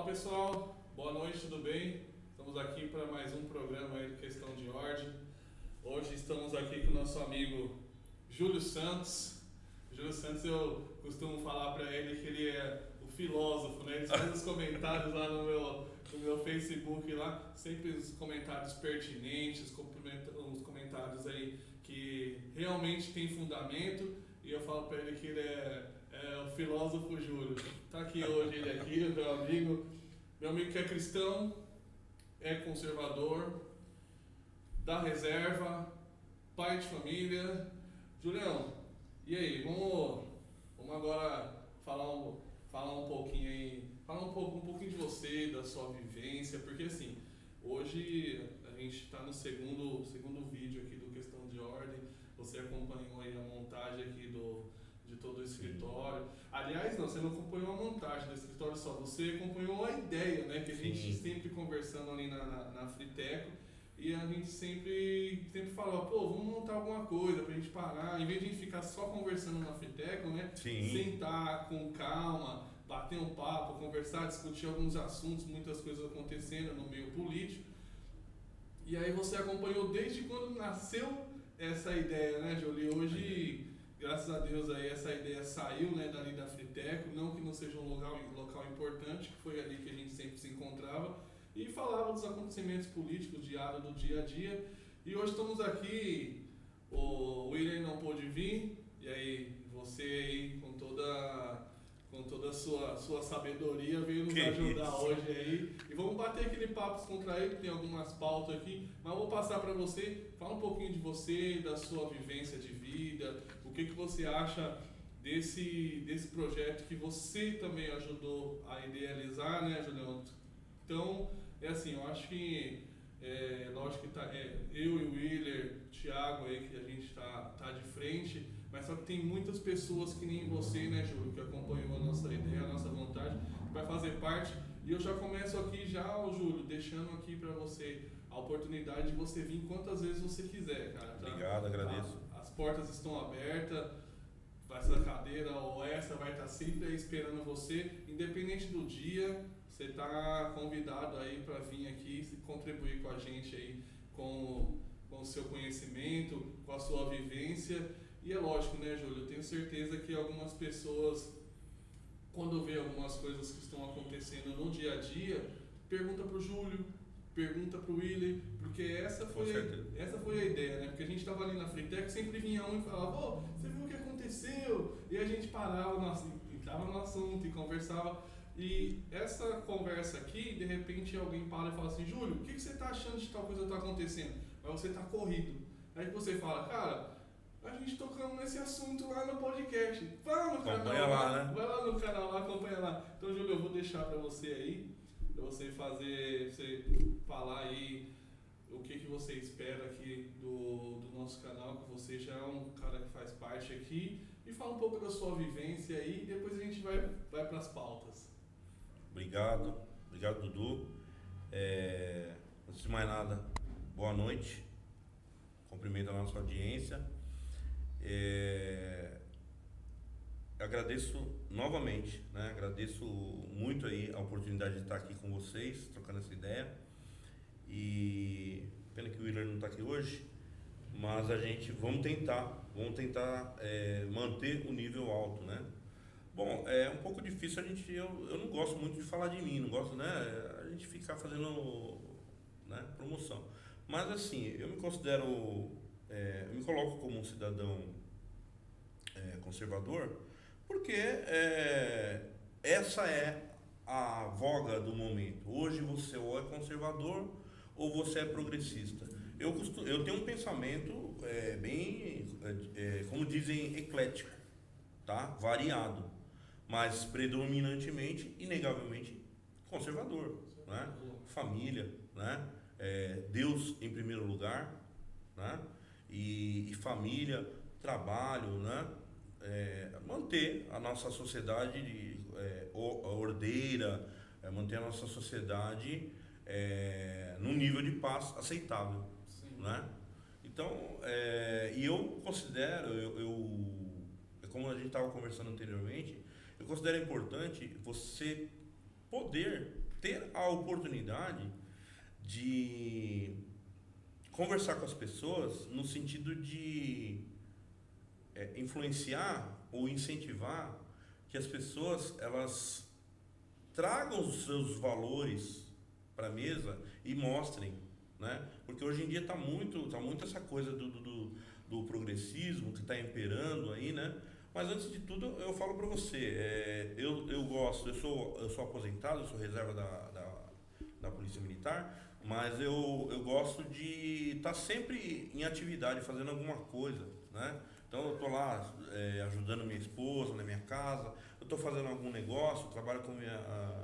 Fala pessoal, boa noite, tudo bem? Estamos aqui para mais um programa aí de Questão de Ordem. Hoje estamos aqui com o nosso amigo Júlio Santos. Júlio Santos, eu costumo falar para ele que ele é o filósofo, né? Ele faz os comentários lá no meu Facebook lá, sempre os comentários pertinentes, os comentários aí que realmente tem fundamento, e eu falo para ele que ele é o filósofo Júlio. Tá aqui hoje ele aqui, meu amigo que é cristão, é conservador, da reserva, pai de família. Julião, e aí, vamos agora falar um pouquinho aí, falar um pouquinho de você, da sua vivência, porque assim, hoje a gente está no segundo vídeo aqui do Questão de Ordem. Você acompanhou aí a montagem aqui de todo o escritório. Aliás, não, você não acompanhou a montagem do escritório só, você acompanhou a ideia, né? Que a gente sempre conversando ali na Friteco, e a gente sempre falava, pô, vamos montar alguma coisa pra gente parar, em vez de a gente ficar só conversando na Friteco, né? Sim. Sentar com calma, bater um papo, conversar, discutir alguns assuntos, muitas coisas acontecendo no meio político. E aí você acompanhou desde quando nasceu essa ideia, né, Jolie? Hoje, graças a Deus, aí essa ideia saiu, né, dali da Friteco, não que não seja um local importante, que foi ali que a gente sempre se encontrava, e falava dos acontecimentos políticos diários do dia a dia. E hoje estamos aqui, o William não pôde vir, e aí você aí com toda a sua sabedoria veio nos ajudar hoje aí. E vamos bater aquele papo descontraído, tem algumas pautas aqui, mas eu vou passar para você, fala um pouquinho de você, da sua vivência de vida, o que você acha desse projeto que você também ajudou a idealizar, né, Julião? Então, é assim, eu acho que, lógico que eu e o Willer, o Thiago aí, que a gente tá de frente, mas só que tem muitas pessoas que nem você, né, Júlio, que acompanhou a nossa ideia, a nossa vontade, que vai fazer parte. E eu já começo aqui Júlio, deixando aqui para você a oportunidade de você vir quantas vezes você quiser, cara. Tá? Obrigado, agradeço. As portas estão abertas, essa cadeira ou essa vai estar sempre aí esperando você, independente do dia. Você está convidado aí para vir aqui e contribuir com a gente aí com o seu conhecimento, com a sua vivência. E é lógico, né, Júlio? Eu tenho certeza que algumas pessoas, quando vê algumas coisas que estão acontecendo no dia a dia, pergunta para o Júlio, pergunta para o Willy, porque essa foi a ideia, né? Porque a gente estava ali na Friteco, sempre vinha um e falava, ô, você viu o que aconteceu? E a gente parava, entrava no assunto e conversava. E essa conversa aqui, de repente alguém para e fala assim, Júlio, o que você está achando de tal coisa está acontecendo? Mas você está corrido. Aí você fala, cara, a gente tocando nesse assunto lá no podcast. Vai no canal lá, né? Vai lá no canal lá, acompanha lá. Então, Júlio, eu vou deixar para você aí, para você falar aí o que você espera aqui do nosso canal, que você já é um cara que faz parte aqui, e fala um pouco da sua vivência aí, e depois a gente vai para as pautas. Obrigado, Dudu. Antes de mais nada, boa noite. Cumprimento a nossa audiência. Agradeço novamente, né? Agradeço muito aí a oportunidade de estar aqui com vocês, trocando essa ideia. E pena que o Willer não está aqui hoje, mas vamos tentar manter o nível alto, né? Bom, é um pouco difícil eu não gosto muito de falar de mim, não gosto, né? A gente ficar fazendo, né, promoção. Mas assim, eu me coloco como um cidadão conservador, porque essa é a voga do momento. Hoje você ou é conservador ou você é progressista. Eu tenho um pensamento como dizem, eclético, tá? Variado, mas predominantemente, inegavelmente, conservador, né? Família, né? Deus em primeiro lugar, né? E família, trabalho, né? Manter a nossa sociedade ordeira, manter a nossa sociedade num nível de paz aceitável. Sim. Né? Então, e eu considero, como a gente estava conversando anteriormente, eu considero importante você poder ter a oportunidade de conversar com as pessoas no sentido de influenciar ou incentivar que as pessoas elas tragam os seus valores para a mesa e mostrem, né? Porque hoje em dia tá muito essa coisa do progressismo que está imperando aí, né? Mas antes de tudo eu falo para você, eu gosto, eu sou aposentado, eu sou reserva da Polícia Militar, mas eu gosto de estar sempre em atividade, fazendo alguma coisa, né? Então eu estou lá ajudando minha esposa na minha casa, eu estou fazendo algum negócio, trabalho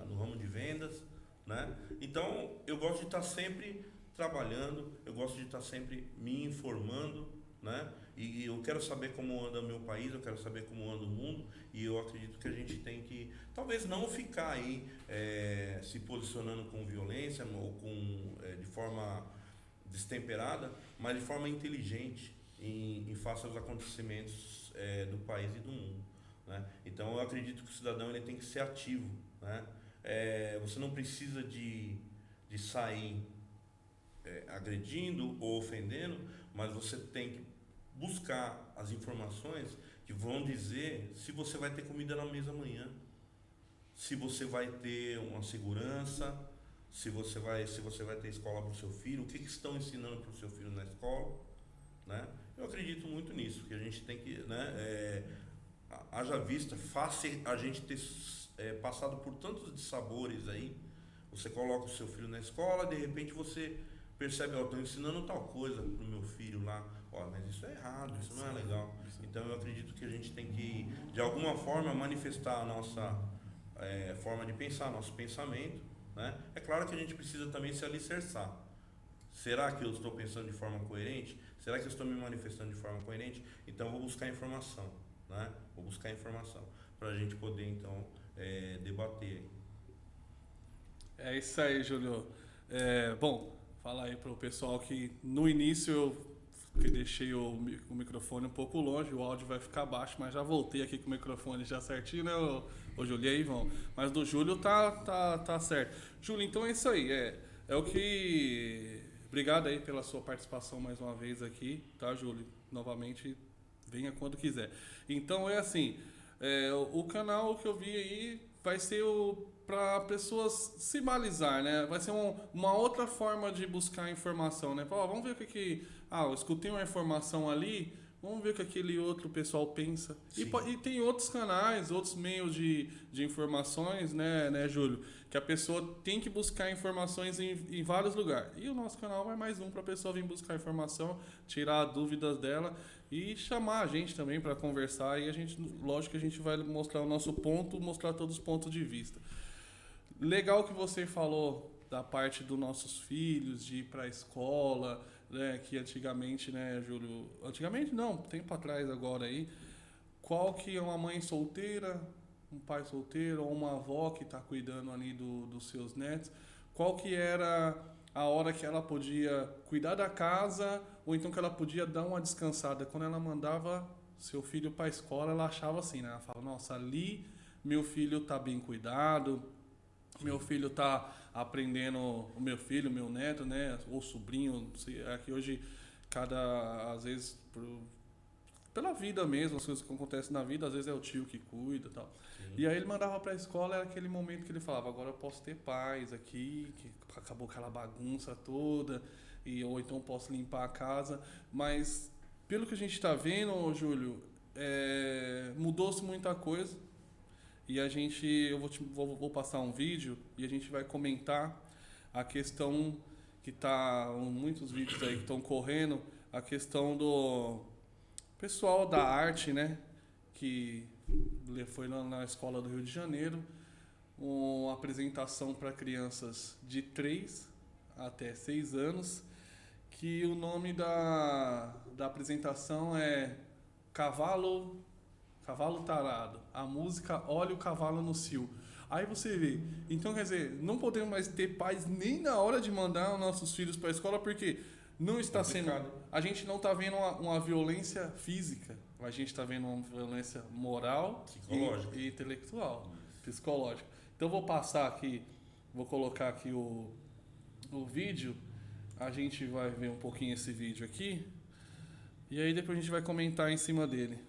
no ramo de vendas, né? Então eu gosto de estar sempre trabalhando, eu gosto de estar sempre me informando, né? E eu quero saber como anda o meu país, eu quero saber como anda o mundo, e eu acredito que a gente tem que, talvez não ficar aí se posicionando com violência ou de forma destemperada, mas de forma inteligente em face aos acontecimentos do país e do mundo, né? Então eu acredito que o cidadão ele tem que ser ativo, né? Você não precisa de sair agredindo ou ofendendo, mas você tem que buscar as informações que vão dizer se você vai ter comida na mesa amanhã, se você vai ter uma segurança, se você vai ter escola para o seu filho, o que estão ensinando para o seu filho na escola, né? Eu acredito muito nisso, que a gente tem que, né, haja vista, faça a gente ter passado por tantos dissabores aí. Você coloca o seu filho na escola, de repente você percebe, eu estou ensinando tal coisa pro meu filho lá, mas isso é errado, isso não é legal. Então eu acredito que a gente tem que, de alguma forma, manifestar a nossa forma de pensar, nosso pensamento, né? É claro que a gente precisa também se alicerçar. Será que eu estou pensando de forma coerente? Será que eu estou me manifestando de forma coerente? Então eu vou buscar informação, né? Vou buscar informação para a gente poder então debater. É isso aí, Júlio. Bom, falar aí para o pessoal que no início eu deixei o microfone um pouco longe, o áudio vai ficar baixo, mas já voltei aqui com o microfone já certinho, né, o Júlio? E aí, Ivan? Mas do Júlio tá certo. Júlio, então é isso aí. É o que... Obrigado aí pela sua participação mais uma vez aqui, tá, Júlio? Novamente, venha quando quiser. Então é assim, o canal que eu vi aí vai ser para pessoas se balizar, né? Vai ser uma outra forma de buscar informação, né? Vamos ver o que eu escutei uma informação ali, vamos ver o que aquele outro pessoal pensa. E tem outros canais, outros meios de informações, né, Júlio? Que a pessoa tem que buscar informações em vários lugares. E o nosso canal vai mais um para a pessoa vir buscar informação, tirar dúvidas dela e chamar a gente também para conversar. E a gente, lógico que a gente vai mostrar o nosso ponto, mostrar todos os pontos de vista. Legal que você falou da parte dos nossos filhos, de ir para a escola, né, que antigamente, né, Júlio? Antigamente não, tempo atrás agora aí. Qual que é uma mãe solteira, um pai solteiro ou uma avó que está cuidando ali dos seus netos? Qual que era a hora que ela podia cuidar da casa ou então que ela podia dar uma descansada? Quando ela mandava seu filho para a escola, ela achava assim, né? Ela falava, nossa, ali meu filho está bem cuidado, meu filho está aprendendo, o meu filho, meu neto, né, ou sobrinho, aqui hoje às vezes pela vida mesmo, as coisas que acontecem na vida, às vezes é o tio que cuida e tal. Sim. E aí ele mandava para a escola, era aquele momento que ele falava, agora eu posso ter paz aqui, que acabou aquela bagunça toda, ou então posso limpar a casa, mas pelo que a gente está vendo, Júlio, mudou-se muita coisa. E eu vou passar um vídeo e a gente vai comentar a questão que muitos vídeos aí que estão correndo, a questão do pessoal da arte, né? Que foi na escola do Rio de Janeiro, uma apresentação para crianças de 3 até 6 anos, que o nome da apresentação é Cavalo Tarado, a música Olha o Cavalo no Cio. Aí você vê, então quer dizer, não podemos mais ter paz nem na hora de mandar os nossos filhos para a escola, porque não está sendo, a gente não está vendo uma violência física, a gente está vendo uma violência moral e intelectual, psicológica. Então vou Vou colocar aqui o vídeo. A gente vai ver um pouquinho esse vídeo aqui. E aí depois a gente vai comentar em cima dele.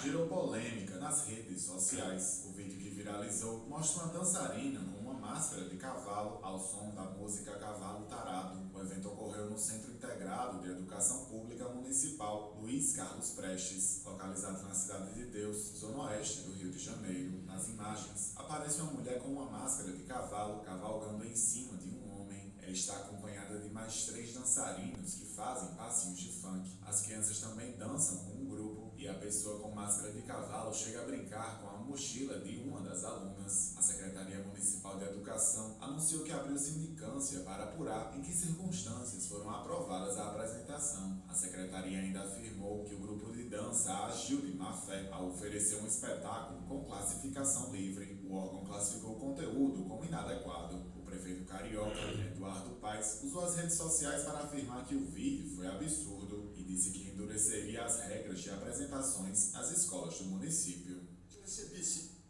Gerou polêmica nas redes sociais. O vídeo que viralizou mostra uma dançarina com uma máscara de cavalo ao som da música Cavalo Tarado. O evento ocorreu no Centro Integrado de Educação Pública Municipal Luiz Carlos Prestes, localizado na Cidade de Deus, zona oeste do Rio de Janeiro. Nas imagens, aparece uma mulher com uma máscara de cavalo cavalgando em cima de um homem. Ela está acompanhada de mais 3 dançarinos que fazem passinhos de funk. As crianças também dançam com um grupo e a pessoa com máscara de cavalo chega a brincar com a mochila de uma das alunas. A Secretaria Municipal de Educação anunciou que abriu sindicância para apurar em que circunstâncias foram aprovadas a apresentação. A Secretaria ainda afirmou que o grupo de dança agiu de má fé ao oferecer um espetáculo com classificação livre. O órgão classificou o conteúdo como inadequado. O prefeito carioca, Eduardo Paes, usou as redes sociais para afirmar que o vídeo foi absurdo e disse que endureceria as regras de apresentações nas escolas do município.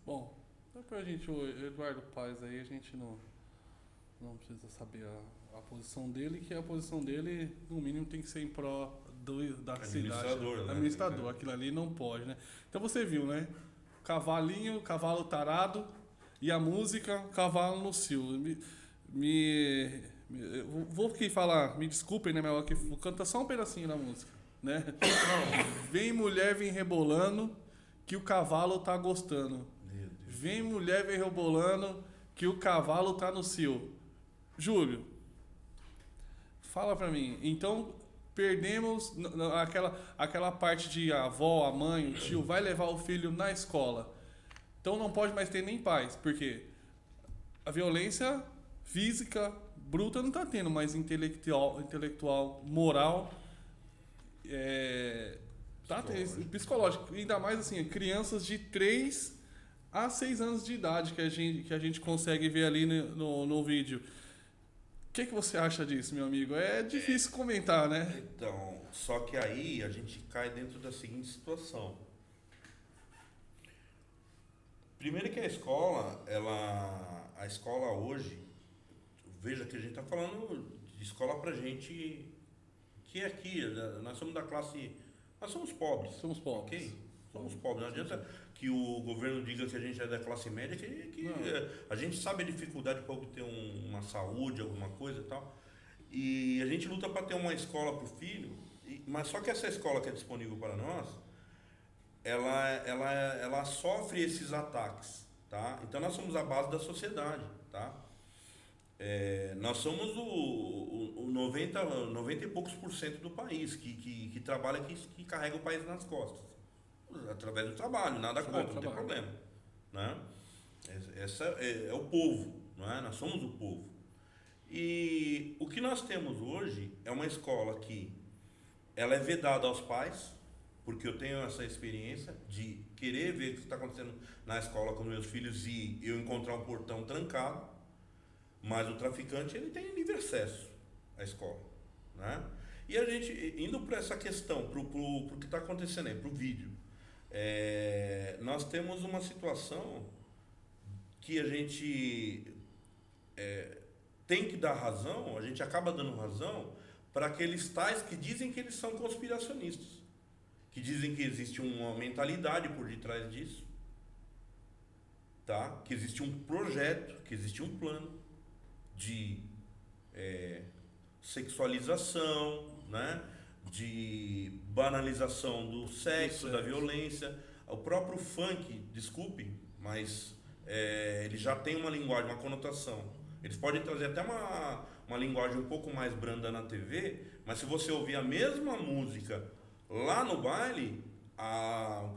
Bom, depois o Eduardo Paes aí, a gente não precisa saber a posição dele, que a posição dele, no mínimo, tem que ser em pró da cidade. Né? Administrador, aquilo ali não pode, né? Então você viu, né? Cavalinho, cavalo tarado e a música Cavalo no Cio. Vou aqui falar, me desculpem, né, meu, que canta só um pedacinho da música, né? Vem mulher, vem rebolando, que o cavalo tá gostando. Vem mulher, vem rebolando, que o cavalo tá no cio. Júlio, fala pra mim, então perdemos aquela parte de a avó, a mãe, o tio vai levar o filho na escola. Então não pode mais ter nem paz, porque a violência física bruta não tá tendo, mas intelectual, moral, psicológico. Ainda mais assim, crianças de 3 a 6 anos de idade que a gente consegue ver ali no vídeo. O que você acha disso, meu amigo? É difícil comentar, né? Então, só que aí a gente cai dentro da seguinte situação. Primeiro que a escola hoje, veja que a gente está falando de escola pra gente que é aqui, nós somos da classe, nós somos pobres. Somos pobres. Okay? Somos pobres. Não adianta que o governo diga que a gente é da classe média, que a gente sabe a dificuldade para obter uma saúde, alguma coisa e tal. E a gente luta para ter uma escola para o filho, mas só que essa escola que é disponível para nós, ela sofre esses ataques, tá? Então nós somos a base da sociedade, tá? Nós somos o 90 e poucos % do país que trabalha, que carrega o país nas costas. Através do trabalho, nada contra, não tem problema. Né? Essa é o povo, não é? Nós somos o povo. E o que nós temos hoje é uma escola que ela é vedada aos pais, porque eu tenho essa experiência de querer ver o que está acontecendo na escola com meus filhos e eu encontrar um portão trancado, mas o traficante ele tem livre acesso à escola, né? E a gente, indo para essa questão, para o que está acontecendo aí, para o vídeo, nós temos uma situação que a gente tem que dar razão, a gente acaba dando razão para aqueles tais que dizem que eles são conspiracionistas, que dizem que existe uma mentalidade por detrás disso, tá? Que existe um projeto, que existe um plano de sexualização, né? De banalização do sexo, da violência. O próprio funk, desculpe, mas ele já tem uma linguagem, uma conotação. Eles podem trazer até uma linguagem um pouco mais branda na TV, mas se você ouvir a mesma música lá no baile,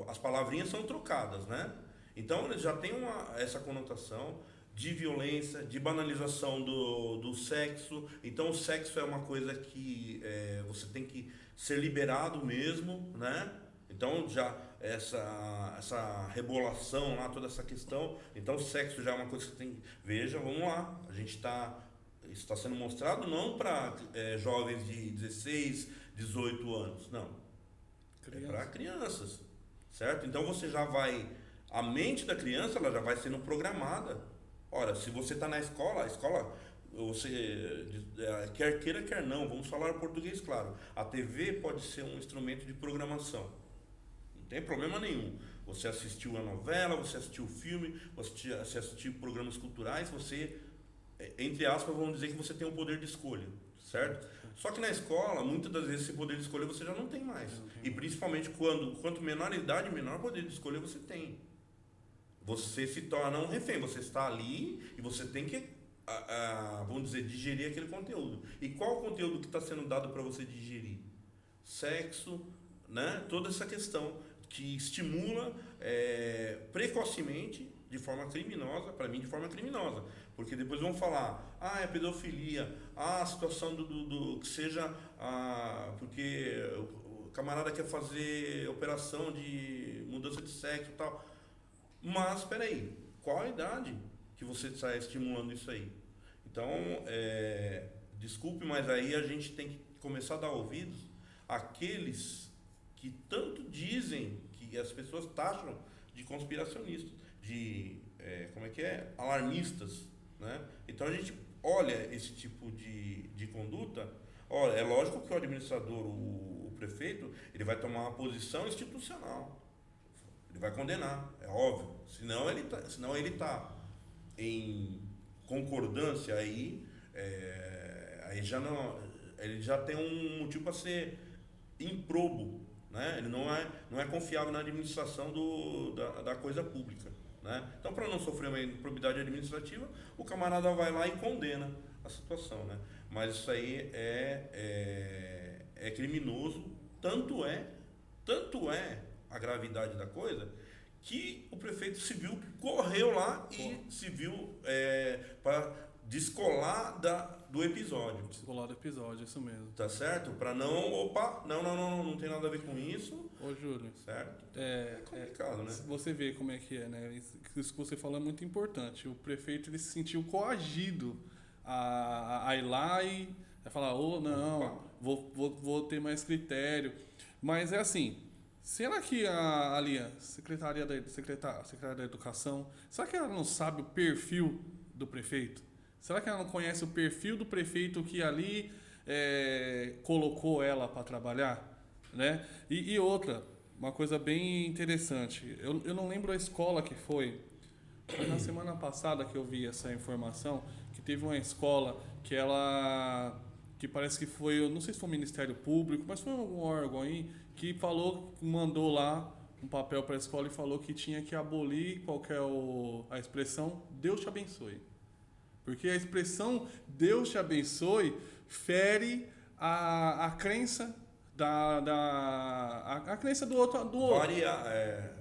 as palavrinhas são trocadas, né? Então eles já têm essa conotação de violência, de banalização do sexo. Então o sexo é uma coisa que você tem que ser liberado mesmo, né? Então já essa rebolação lá, toda essa questão. Então o sexo já é uma coisa que você tem. Veja, vamos lá, a gente está sendo mostrado não para jovens de 16, 18 anos, não. É para crianças, certo? Então você já vai, a mente da criança ela já vai sendo programada. Ora, se você está na escola, a escola, você quer queira, quer não, vamos falar português claro. A TV pode ser um instrumento de programação. Não tem problema nenhum. Você assistiu a novela, você assistiu o filme, você assistiu programas culturais, você, entre aspas, vamos dizer que você tem um poder de escolha, certo? Só que na escola, muitas das vezes, esse poder de escolha você já não tem mais. E principalmente quanto menor a idade, menor poder de escolha você tem. Você se torna um refém, você está ali e você tem que, vamos dizer, digerir aquele conteúdo. E qual o conteúdo que está sendo dado para você digerir? Sexo, né? Toda essa questão que estimula precocemente, de forma criminosa, para mim de forma criminosa, porque depois vão falar, é pedofilia, a situação do que seja, porque o camarada quer fazer operação de mudança de sexo e tal, mas espera aí, qual a idade que você está estimulando isso aí? Então, desculpe, mas aí a gente tem que começar a dar ouvidos àqueles que tanto dizem, que as pessoas taxam de conspiracionistas, de, alarmistas, né? Então a gente olha esse tipo de conduta, olha, é lógico que o administrador, o prefeito, ele vai tomar uma posição institucional, ele vai condenar, é óbvio, senão ele tá em concordância aí já não, ele já tem um motivo para ser improbo, né? Ele não é confiável na administração da coisa pública, né? Então, para não sofrer uma improbidade administrativa, o camarada vai lá e condena a situação, né? Mas isso aí é criminoso, tanto é a gravidade da coisa, que o prefeito civil correu lá e se viu para descolar do episódio. Descolar do episódio, isso mesmo. Tá certo? Para não tem nada a ver com isso. Ô, Júlio. Certo? É complicado, né? Você vê como é que é, né? Isso que você falou é muito importante. O prefeito, ele se sentiu coagido a ir lá e falar, vou ter mais critério. Mas é assim, será que a Secretaria da Educação, será que ela não sabe o perfil do prefeito? Será que ela não conhece o perfil do prefeito que ali colocou ela para trabalhar? Né? E outra, uma coisa bem interessante, eu não lembro a escola que foi na semana passada que eu vi essa informação, que teve uma escola que parece que foi, eu não sei se foi o Ministério Público, mas foi algum órgão aí, que mandou lá um papel para a escola e falou que tinha que abolir a expressão Deus te abençoe. Porque a expressão Deus te abençoe fere a crença a crença do outro.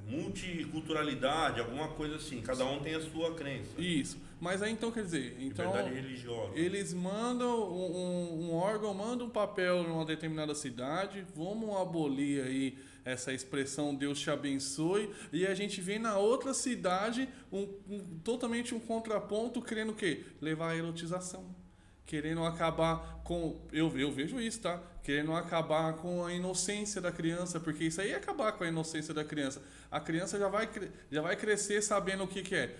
Multiculturalidade, alguma coisa assim. Cada um tem a sua crença. Isso. Mas aí então, quer dizer, liberdade religiosa. Eles mandam um órgão, manda um papel numa determinada cidade, vamos abolir aí essa expressão Deus te abençoe, e a gente vê na outra cidade totalmente um contraponto, querendo o quê? Levar a erotização. Querendo acabar com... Eu vejo isso, tá? Querendo acabar com a inocência da criança, porque isso aí é acabar com a inocência da criança. A criança já vai crescer sabendo o que é.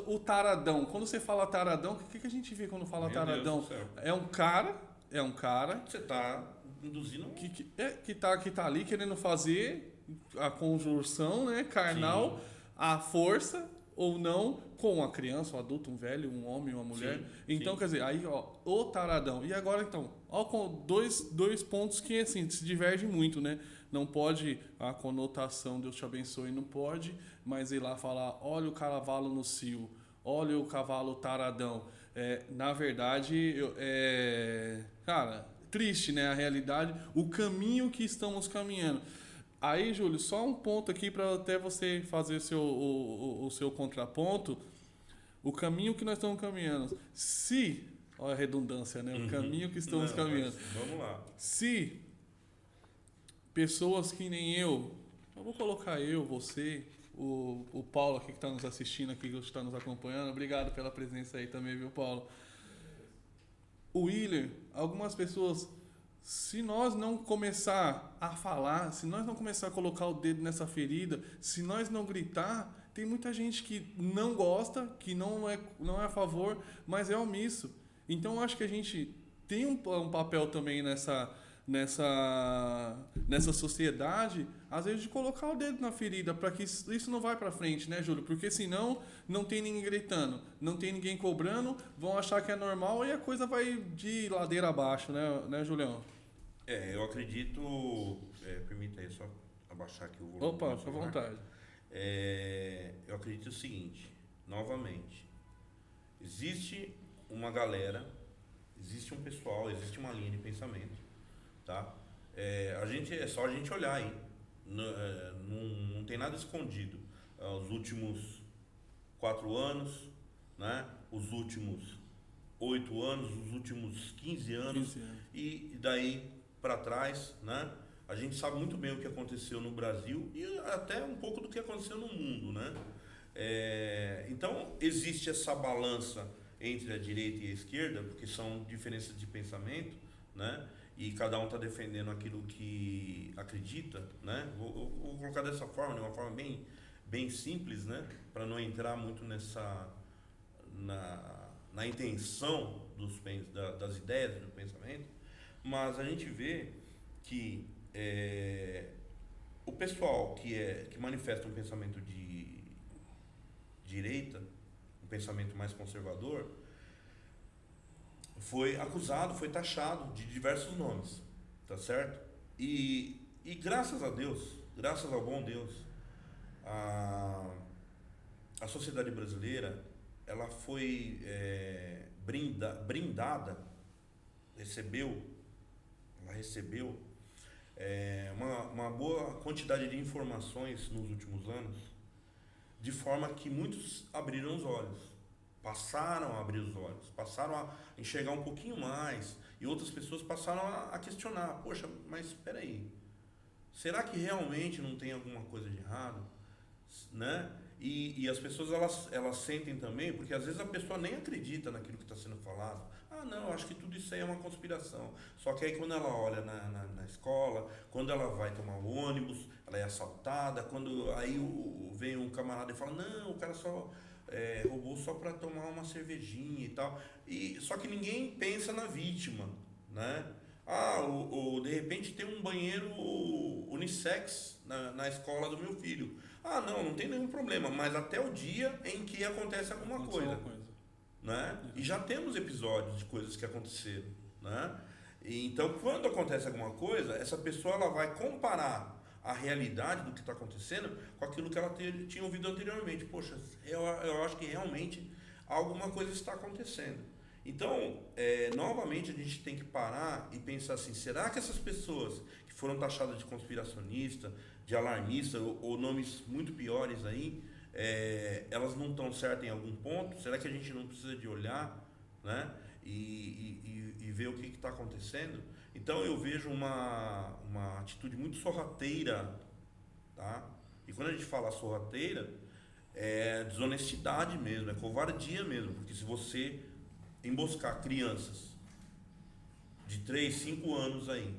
O taradão. Quando você fala taradão, o que a gente vê quando fala taradão? É um cara... Você está induzindo... Que tá ali querendo fazer a conjunção, né, carnal, sim, a força ou não, com uma criança, um adulto, um velho, um homem, uma mulher. Sim, então, sim, quer dizer, aí, o taradão. E agora, então, com dois pontos que, assim, se divergem muito, né? Não pode a conotação, Deus te abençoe, não pode, mas ir lá falar, olha o cavalo no cio, olha o cavalo taradão. Na verdade, cara, triste, né? A realidade, o caminho que estamos caminhando. Aí, Júlio, só um ponto aqui para até você fazer o seu contraponto. O caminho que nós estamos caminhando. Olha a redundância, né? O caminho que estamos caminhando. Vamos lá. Se pessoas que nem eu vou colocar você, o Paulo aqui que está nos assistindo, aqui que está nos acompanhando. Obrigado pela presença aí também, viu, Paulo? O Willer, algumas pessoas se nós não começar a falar, se nós não começar a colocar o dedo nessa ferida, se nós não gritar, tem muita gente que não gosta, que não é a favor, mas é omisso. Então eu acho que a gente tem um papel também nessa sociedade, às vezes de colocar o dedo na ferida para que isso não vai para frente, né, Júlio? Porque senão não tem ninguém gritando, não tem ninguém cobrando, vão achar que é normal e a coisa vai de ladeira abaixo, né, Julião? Eu acredito. Permita aí só abaixar aqui o volume. Opa, fica à vontade. Eu acredito o seguinte, novamente, existe uma galera, existe um pessoal, existe uma linha de pensamento, tá? É só a gente olhar aí, não tem nada escondido. Os últimos 4 anos, né? Os últimos 8 anos, os últimos 15 anos. E daí para trás, né? A gente sabe muito bem o que aconteceu no Brasil e até um pouco do que aconteceu no mundo, né? Então, existe essa balança entre a direita e a esquerda, porque são diferenças de pensamento, né? E cada um está defendendo aquilo que acredita, né? Vou colocar dessa forma, de uma forma bem simples, né? Para não entrar muito na intenção das ideias, do pensamento. Mas a gente vê que o pessoal que manifesta um pensamento de direita, um pensamento mais conservador, foi acusado, foi taxado de diversos nomes, tá certo? E graças a Deus, graças ao bom Deus, a sociedade brasileira, ela foi brindada, ela recebeu uma boa quantidade de informações nos últimos anos, de forma que muitos abriram os olhos, passaram a abrir os olhos, passaram a enxergar um pouquinho mais, e outras pessoas passaram a questionar, poxa, mas espera aí, será que realmente não tem alguma coisa de errado, né? E as pessoas elas sentem também, porque às vezes a pessoa nem acredita naquilo que está sendo falado. Não, acho que tudo isso aí é uma conspiração. Só que aí quando ela olha na escola, quando ela vai tomar o ônibus, ela é assaltada, quando aí vem um camarada e fala, não, o cara só roubou só para tomar uma cervejinha e tal. Só que ninguém pensa na vítima, né? De repente tem um banheiro unissex na escola do meu filho. Não tem nenhum problema, mas até o dia em que acontece alguma coisa. Né? E já temos episódios de coisas que aconteceram, né? Então, quando acontece alguma coisa, essa pessoa ela vai comparar a realidade do que está acontecendo com aquilo que ela tinha ouvido anteriormente. Poxa, eu acho que realmente alguma coisa está acontecendo. Então, novamente, a gente tem que parar e pensar assim, será que essas pessoas que foram taxadas de conspiracionista, de alarmista ou nomes muito piores aí, elas não estão certas em algum ponto? Será que a gente não precisa de olhar, né? E ver o que está acontecendo? Então eu vejo uma atitude muito sorrateira, tá? E quando a gente fala sorrateira, é desonestidade mesmo, é covardia mesmo, porque se você emboscar crianças de 3, 5 anos aí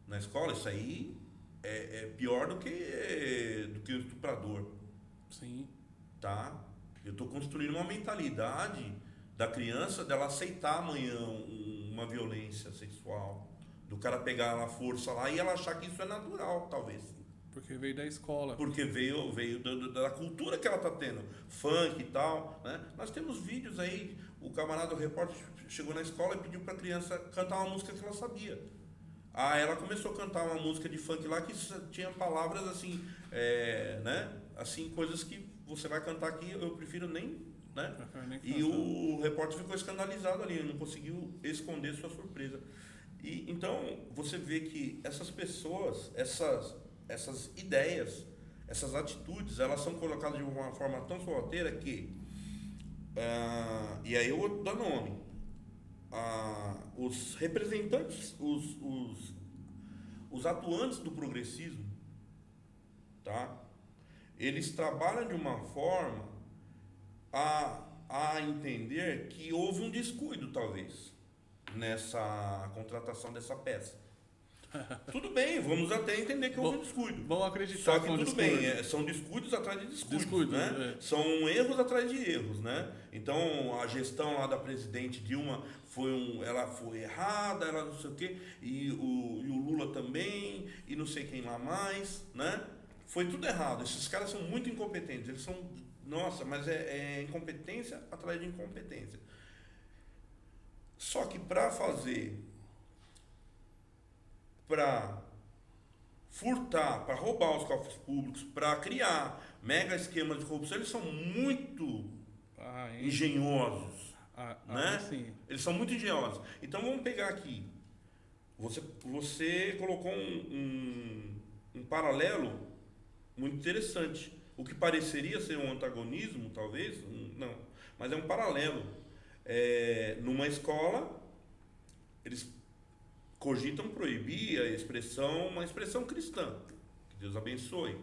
na escola, isso aí é pior do que o estuprador. Sim. Tá? Eu estou construindo uma mentalidade da criança dela aceitar amanhã uma violência sexual, do cara pegar ela à força lá e ela achar que isso é natural, talvez. Porque veio da escola. Porque veio da cultura que ela está tendo, funk e tal, né? Nós temos vídeos aí, o camarada, o repórter chegou na escola e pediu para a criança cantar uma música que ela sabia. Ela começou a cantar uma música de funk lá que tinha palavras assim, né? Assim, coisas que você vai cantar aqui, eu prefiro nem, né? E o repórter ficou escandalizado ali, ele não conseguiu esconder sua surpresa. Então, você vê que essas pessoas, essas ideias, essas atitudes, elas são colocadas de uma forma tão sorrateira que, e aí eu vou dar nome, os representantes, os atuantes do progressismo, tá? Eles trabalham de uma forma a entender que houve um descuido, talvez, nessa contratação dessa peça. Tudo bem, vamos até entender que houve um descuido. Vamos acreditar. Só que tudo bem, são descuidos atrás de descuidos, né? São erros atrás de erros, né? Então, a gestão lá da presidente Dilma ela foi errada, ela não sei o quê, e o Lula também, e não sei quem lá mais, né? Foi tudo errado. Esses caras são muito incompetentes. Eles são, nossa, mas é incompetência atrás de incompetência. Só que para furtar, para roubar os cofres públicos, para criar mega esquemas de corrupção, eles são muito engenhosos, né? Sim. Eles são muito engenhosos. Então vamos pegar aqui. Você colocou um paralelo muito interessante. O que pareceria ser um antagonismo, talvez, não, mas é um paralelo. Numa escola, eles cogitam proibir uma expressão cristã. Que Deus abençoe.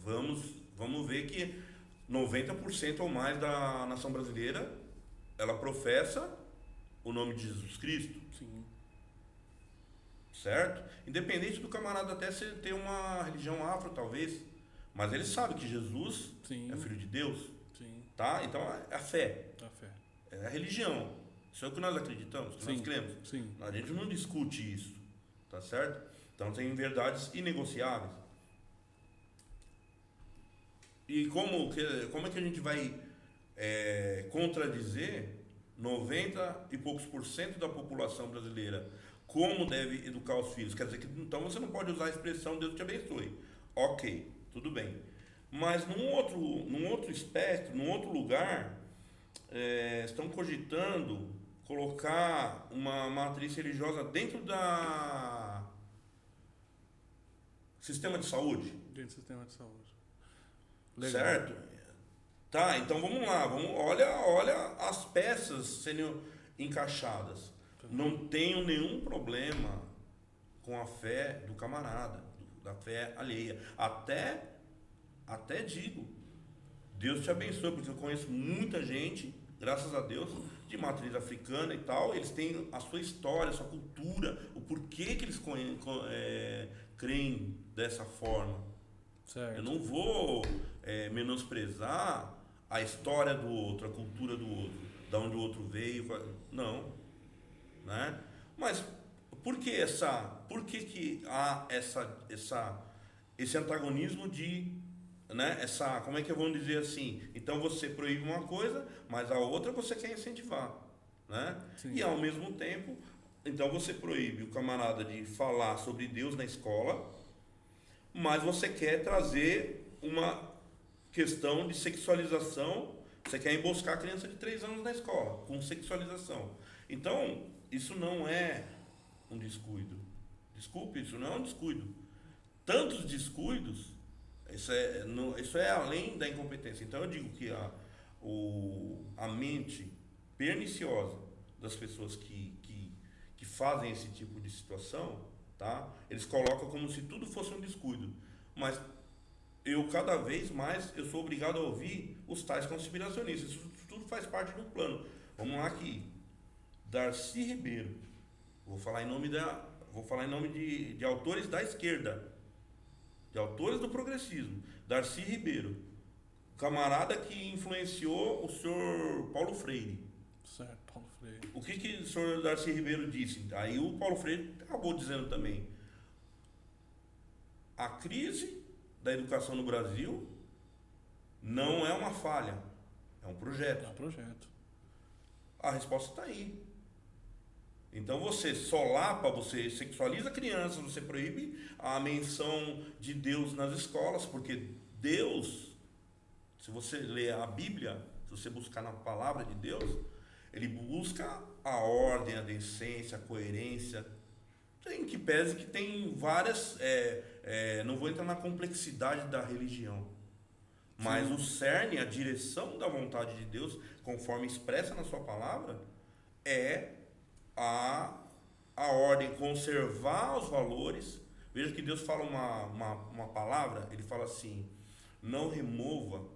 Vamos ver que 90% ou mais da nação brasileira, ela professa o nome de Jesus Cristo. Sim. Certo? Independente do camarada até ter uma religião afro, talvez. Mas ele sabe que Jesus é filho de Deus. Sim. Tá? Então é a fé. A fé. É a religião. Isso é o que nós acreditamos, que nós cremos. Sim. A gente não discute isso. Tá certo? Então tem verdades inegociáveis. E como é que a gente vai contradizer 90 e poucos % da população brasileira como deve educar os filhos? Quer dizer que então você não pode usar a expressão Deus te abençoe. Ok, tudo bem. Mas num outro espectro, num outro lugar, estão cogitando colocar uma matriz religiosa dentro da sistema de saúde. Dentro do sistema de saúde. Legal. Certo? Tá, então vamos lá. Olha as peças sendo encaixadas. Não tenho nenhum problema com a fé do camarada, da fé alheia. Até digo, Deus te abençoe, porque eu conheço muita gente, graças a Deus, de matriz africana e tal. Eles têm a sua história, a sua cultura, o porquê que eles creem dessa forma. Certo. Eu não vou menosprezar a história do outro, a cultura do outro, de onde o outro veio. Não. Né? Mas por que há esse antagonismo né, como é que vamos dizer assim? Então você proíbe uma coisa, mas a outra você quer incentivar, né? E ao mesmo tempo, então você proíbe o camarada de falar sobre Deus na escola, mas você quer trazer uma questão de sexualização, você quer emboscar a criança de 3 anos na escola com sexualização. Então isso não é um descuido. Desculpe, isso não é um descuido. Tantos descuidos, isso é além da incompetência. Então eu digo que a mente perniciosa das pessoas que fazem esse tipo de situação, tá? Eles colocam como se tudo fosse um descuido. Mas cada vez mais, eu sou obrigado a ouvir os tais conspiracionistas. Isso tudo faz parte de um plano. Vamos lá aqui. Darcy Ribeiro, vou falar em nome de autores da esquerda, de autores do progressismo. Darcy Ribeiro, camarada que influenciou o senhor Paulo Freire. Certo, Paulo Freire. O que o senhor Darcy Ribeiro disse? Aí o Paulo Freire acabou dizendo também: a crise da educação no Brasil não é uma falha, é um projeto. É um projeto. A resposta está aí. Então você solapa, você sexualiza crianças, você proíbe a menção de Deus nas escolas, porque Deus, se você ler a Bíblia, se você buscar na palavra de Deus, ele busca a ordem, a decência, a coerência. Tem que pese que tem várias, não vou entrar na complexidade da religião, mas o cerne, a direção da vontade de Deus, conforme expressa na sua palavra, é a ordem, conservar os valores. Veja que Deus fala uma palavra, ele fala assim: não remova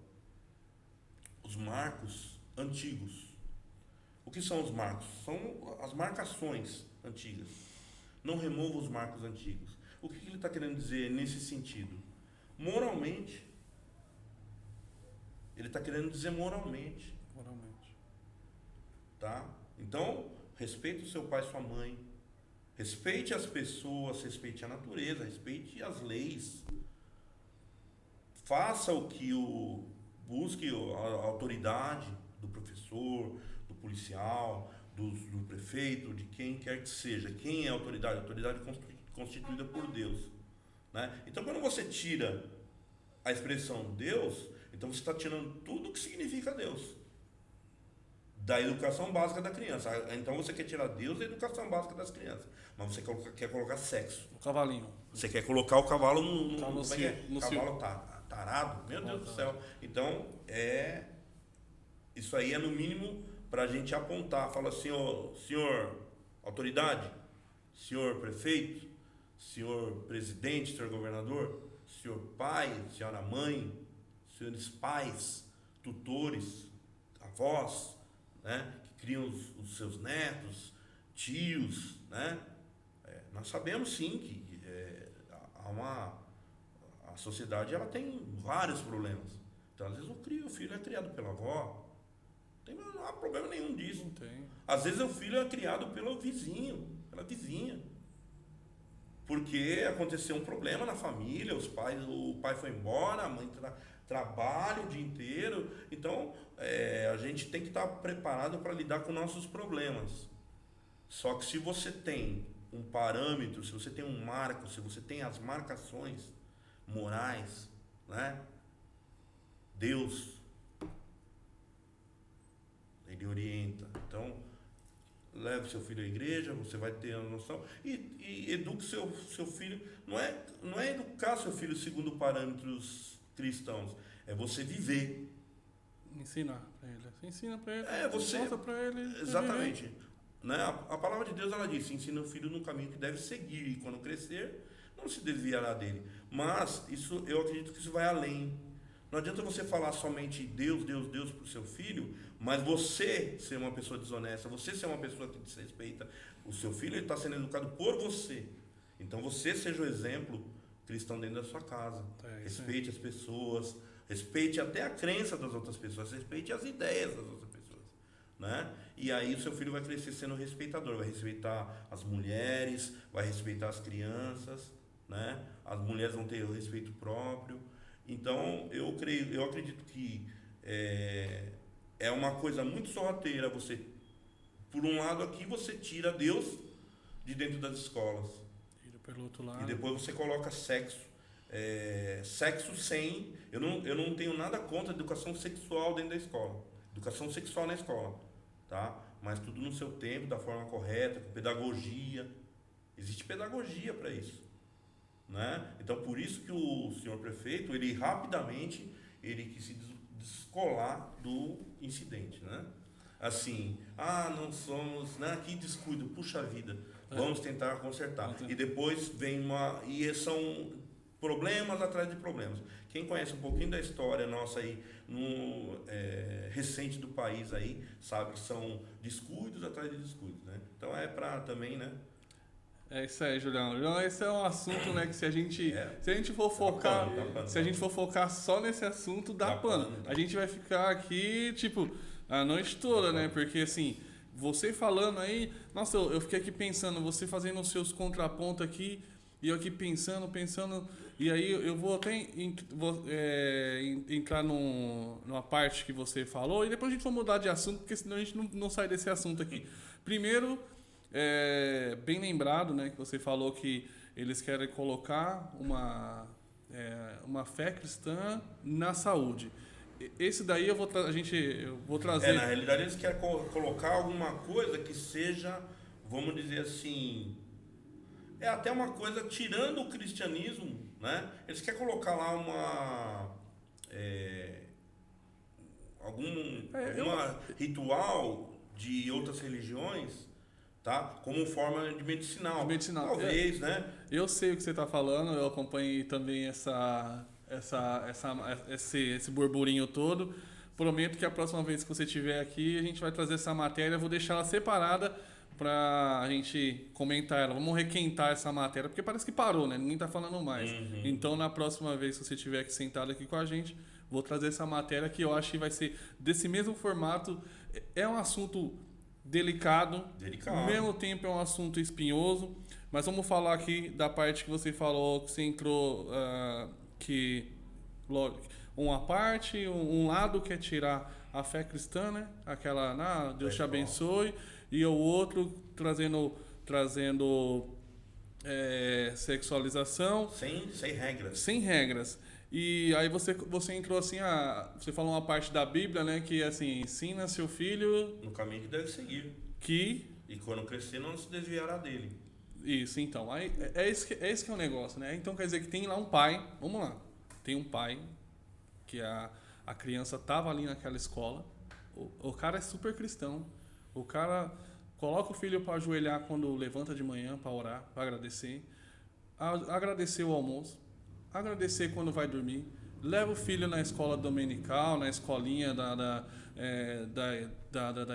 os marcos antigos. O que são os marcos? São as marcações antigas. Não remova os marcos antigos. O que ele está querendo dizer nesse sentido? Moralmente. Ele está querendo dizer moralmente. Moralmente. Tá? Então, respeite o seu pai e sua mãe. Respeite as pessoas, respeite a natureza, respeite as leis. Faça o que busque a autoridade do professor, do policial, do prefeito, de quem quer que seja. Quem é a autoridade? A autoridade constituída por Deus. Né? Então, quando você tira a expressão Deus, então você está tirando tudo o que significa Deus. Da educação básica da criança. Então você quer tirar Deus da educação básica das crianças. Mas você quer colocar sexo. O cavalinho. Você quer colocar o cavalo no cavalo tarado? Meu Deus do céu. Então, isso aí é no mínimo para a gente apontar. Fala assim, senhor autoridade, senhor prefeito, senhor presidente, senhor governador, senhor pai, senhora mãe, senhores pais, tutores, avós, né, que criam os seus netos, tios, né? Nós sabemos sim que a sociedade ela tem vários problemas. Então, às vezes o filho é criado pela avó, não há problema nenhum disso. Não tem. Às vezes o filho é criado pelo vizinho, pela vizinha. Porque aconteceu um problema na família, o pai foi embora, a mãe trabalha o dia inteiro. Então, a gente tem que estar preparado para lidar com nossos problemas. Só que se você tem um parâmetro, se você tem um marco, se você tem as marcações morais, né? Deus, ele orienta. Então, leve seu filho à igreja, você vai ter a noção e eduque seu filho. Não é educar seu filho segundo parâmetros cristãos, é você viver. Ensinar para ele. Você ensina para ele. Você mostra para ele. Exatamente. Né? A palavra de Deus ela diz: ensina o filho no caminho que deve seguir e quando crescer não se desviará dele. Mas eu acredito que isso vai além. Não adianta você falar somente Deus, Deus, Deus para o seu filho, mas você ser uma pessoa desonesta, você ser uma pessoa que desrespeita o seu filho, ele está sendo educado por você. Então você seja o exemplo cristão dentro da sua casa. Respeite as pessoas, respeite até a crença das outras pessoas, respeite as ideias das outras pessoas. Né? E aí o seu filho vai crescer sendo respeitador, vai respeitar as mulheres, vai respeitar as crianças, né? As mulheres vão ter o respeito próprio. Então, eu acredito que é uma coisa muito sorrateira você, por um lado aqui, você tira Deus de dentro das escolas. Tira pelo outro lado. E depois você coloca sexo. Sexo sem... Eu não tenho nada contra a educação sexual dentro da escola. Educação sexual na escola. Tá? Mas tudo no seu tempo, da forma correta, com pedagogia. Existe pedagogia para isso. Né? Então, por isso que o senhor prefeito, ele rapidamente, ele quis se descolar do incidente, né? Assim, não somos, né? Que descuido, puxa vida, vamos tentar consertar. E depois vem e são problemas atrás de problemas. Quem conhece um pouquinho da história nossa aí, recente do país aí, sabe que são descuidos atrás de descuidos, né? Então é para também, né? É isso aí, Juliano. Juliano, esse é um assunto, né, que se a gente for focar, se a gente for focar só nesse assunto, dá pano. A gente vai ficar aqui, tipo, a noite toda, né? Porque assim, você falando aí, nossa, eu fiquei aqui pensando, você fazendo os seus contrapontos aqui, e eu aqui pensando, e aí eu vou até entrar numa parte que você falou, e depois a gente vai mudar de assunto, porque senão a gente não sai desse assunto aqui. Primeiro, bem lembrado, né, que você falou que eles querem colocar uma fé cristã na saúde. Esse daí eu vou trazer... Na realidade, eles querem colocar alguma coisa que seja, vamos dizer assim... até uma coisa, tirando o cristianismo, né? Eles querem colocar lá algum ritual de outras religiões, tá? Como forma de medicinal. Talvez, né? Eu sei o que você está falando, eu acompanhei também esse burburinho todo. Prometo que a próxima vez que você estiver aqui, a gente vai trazer essa matéria, vou deixar ela separada pra gente comentar ela. Vamos requentar essa matéria, porque parece que parou, né? Ninguém tá falando mais. Então, na próxima vez, se você estiver aqui sentado aqui com a gente, vou trazer essa matéria que eu acho que vai ser desse mesmo formato. É um assunto delicado. Ao mesmo tempo é um assunto espinhoso. Mas vamos falar aqui da parte que você falou, que você entrou, que uma parte, um lado quer tirar a fé cristã, né? Aquela, Deus te abençoe, e o outro trazendo sexualização. Sem regras. Sem regras. E aí você entrou assim, você falou uma parte da Bíblia, né? Que assim, ensina seu filho... No caminho que deve seguir. E quando crescer, não se desviará dele. Isso, então. Aí, é esse que é o negócio, né? Então quer dizer que tem lá um pai, vamos lá, tem um pai que a criança tava ali naquela escola, o cara é super cristão, o cara coloca o filho para ajoelhar quando levanta de manhã para orar, para agradecer, agradecer o almoço, agradecer quando vai dormir, leva o filho na escola dominical, na escolinha da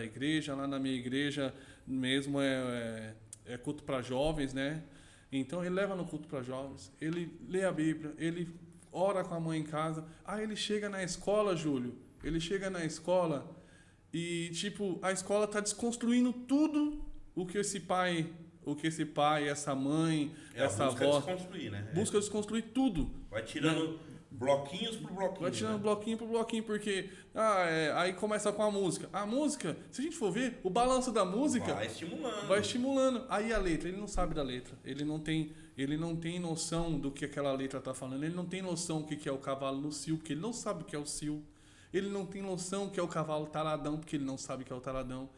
igreja, lá na minha igreja mesmo é culto para jovens, né? Então ele leva no culto para jovens, ele lê a Bíblia, ele ora com a mãe em casa. Aí ele chega na escola, Júlio, ele chega na escola e tipo, a escola tá desconstruindo tudo o que esse pai, essa mãe, essa avó desconstruir, né? Busca desconstruir tudo. Vai tirando bloquinhos por bloquinho. Vai tirando bloquinho por bloquinho, porque aí começa com a música. A música, se a gente for ver, o balanço da música vai estimulando. Aí a letra, ele não sabe da letra. Ele não tem noção do que aquela letra está falando. Ele não tem noção do que é o cavalo no cio, porque ele não sabe o que é o cio. Ele não tem noção do que é o cavalo taradão, porque ele não sabe o que é o taradão.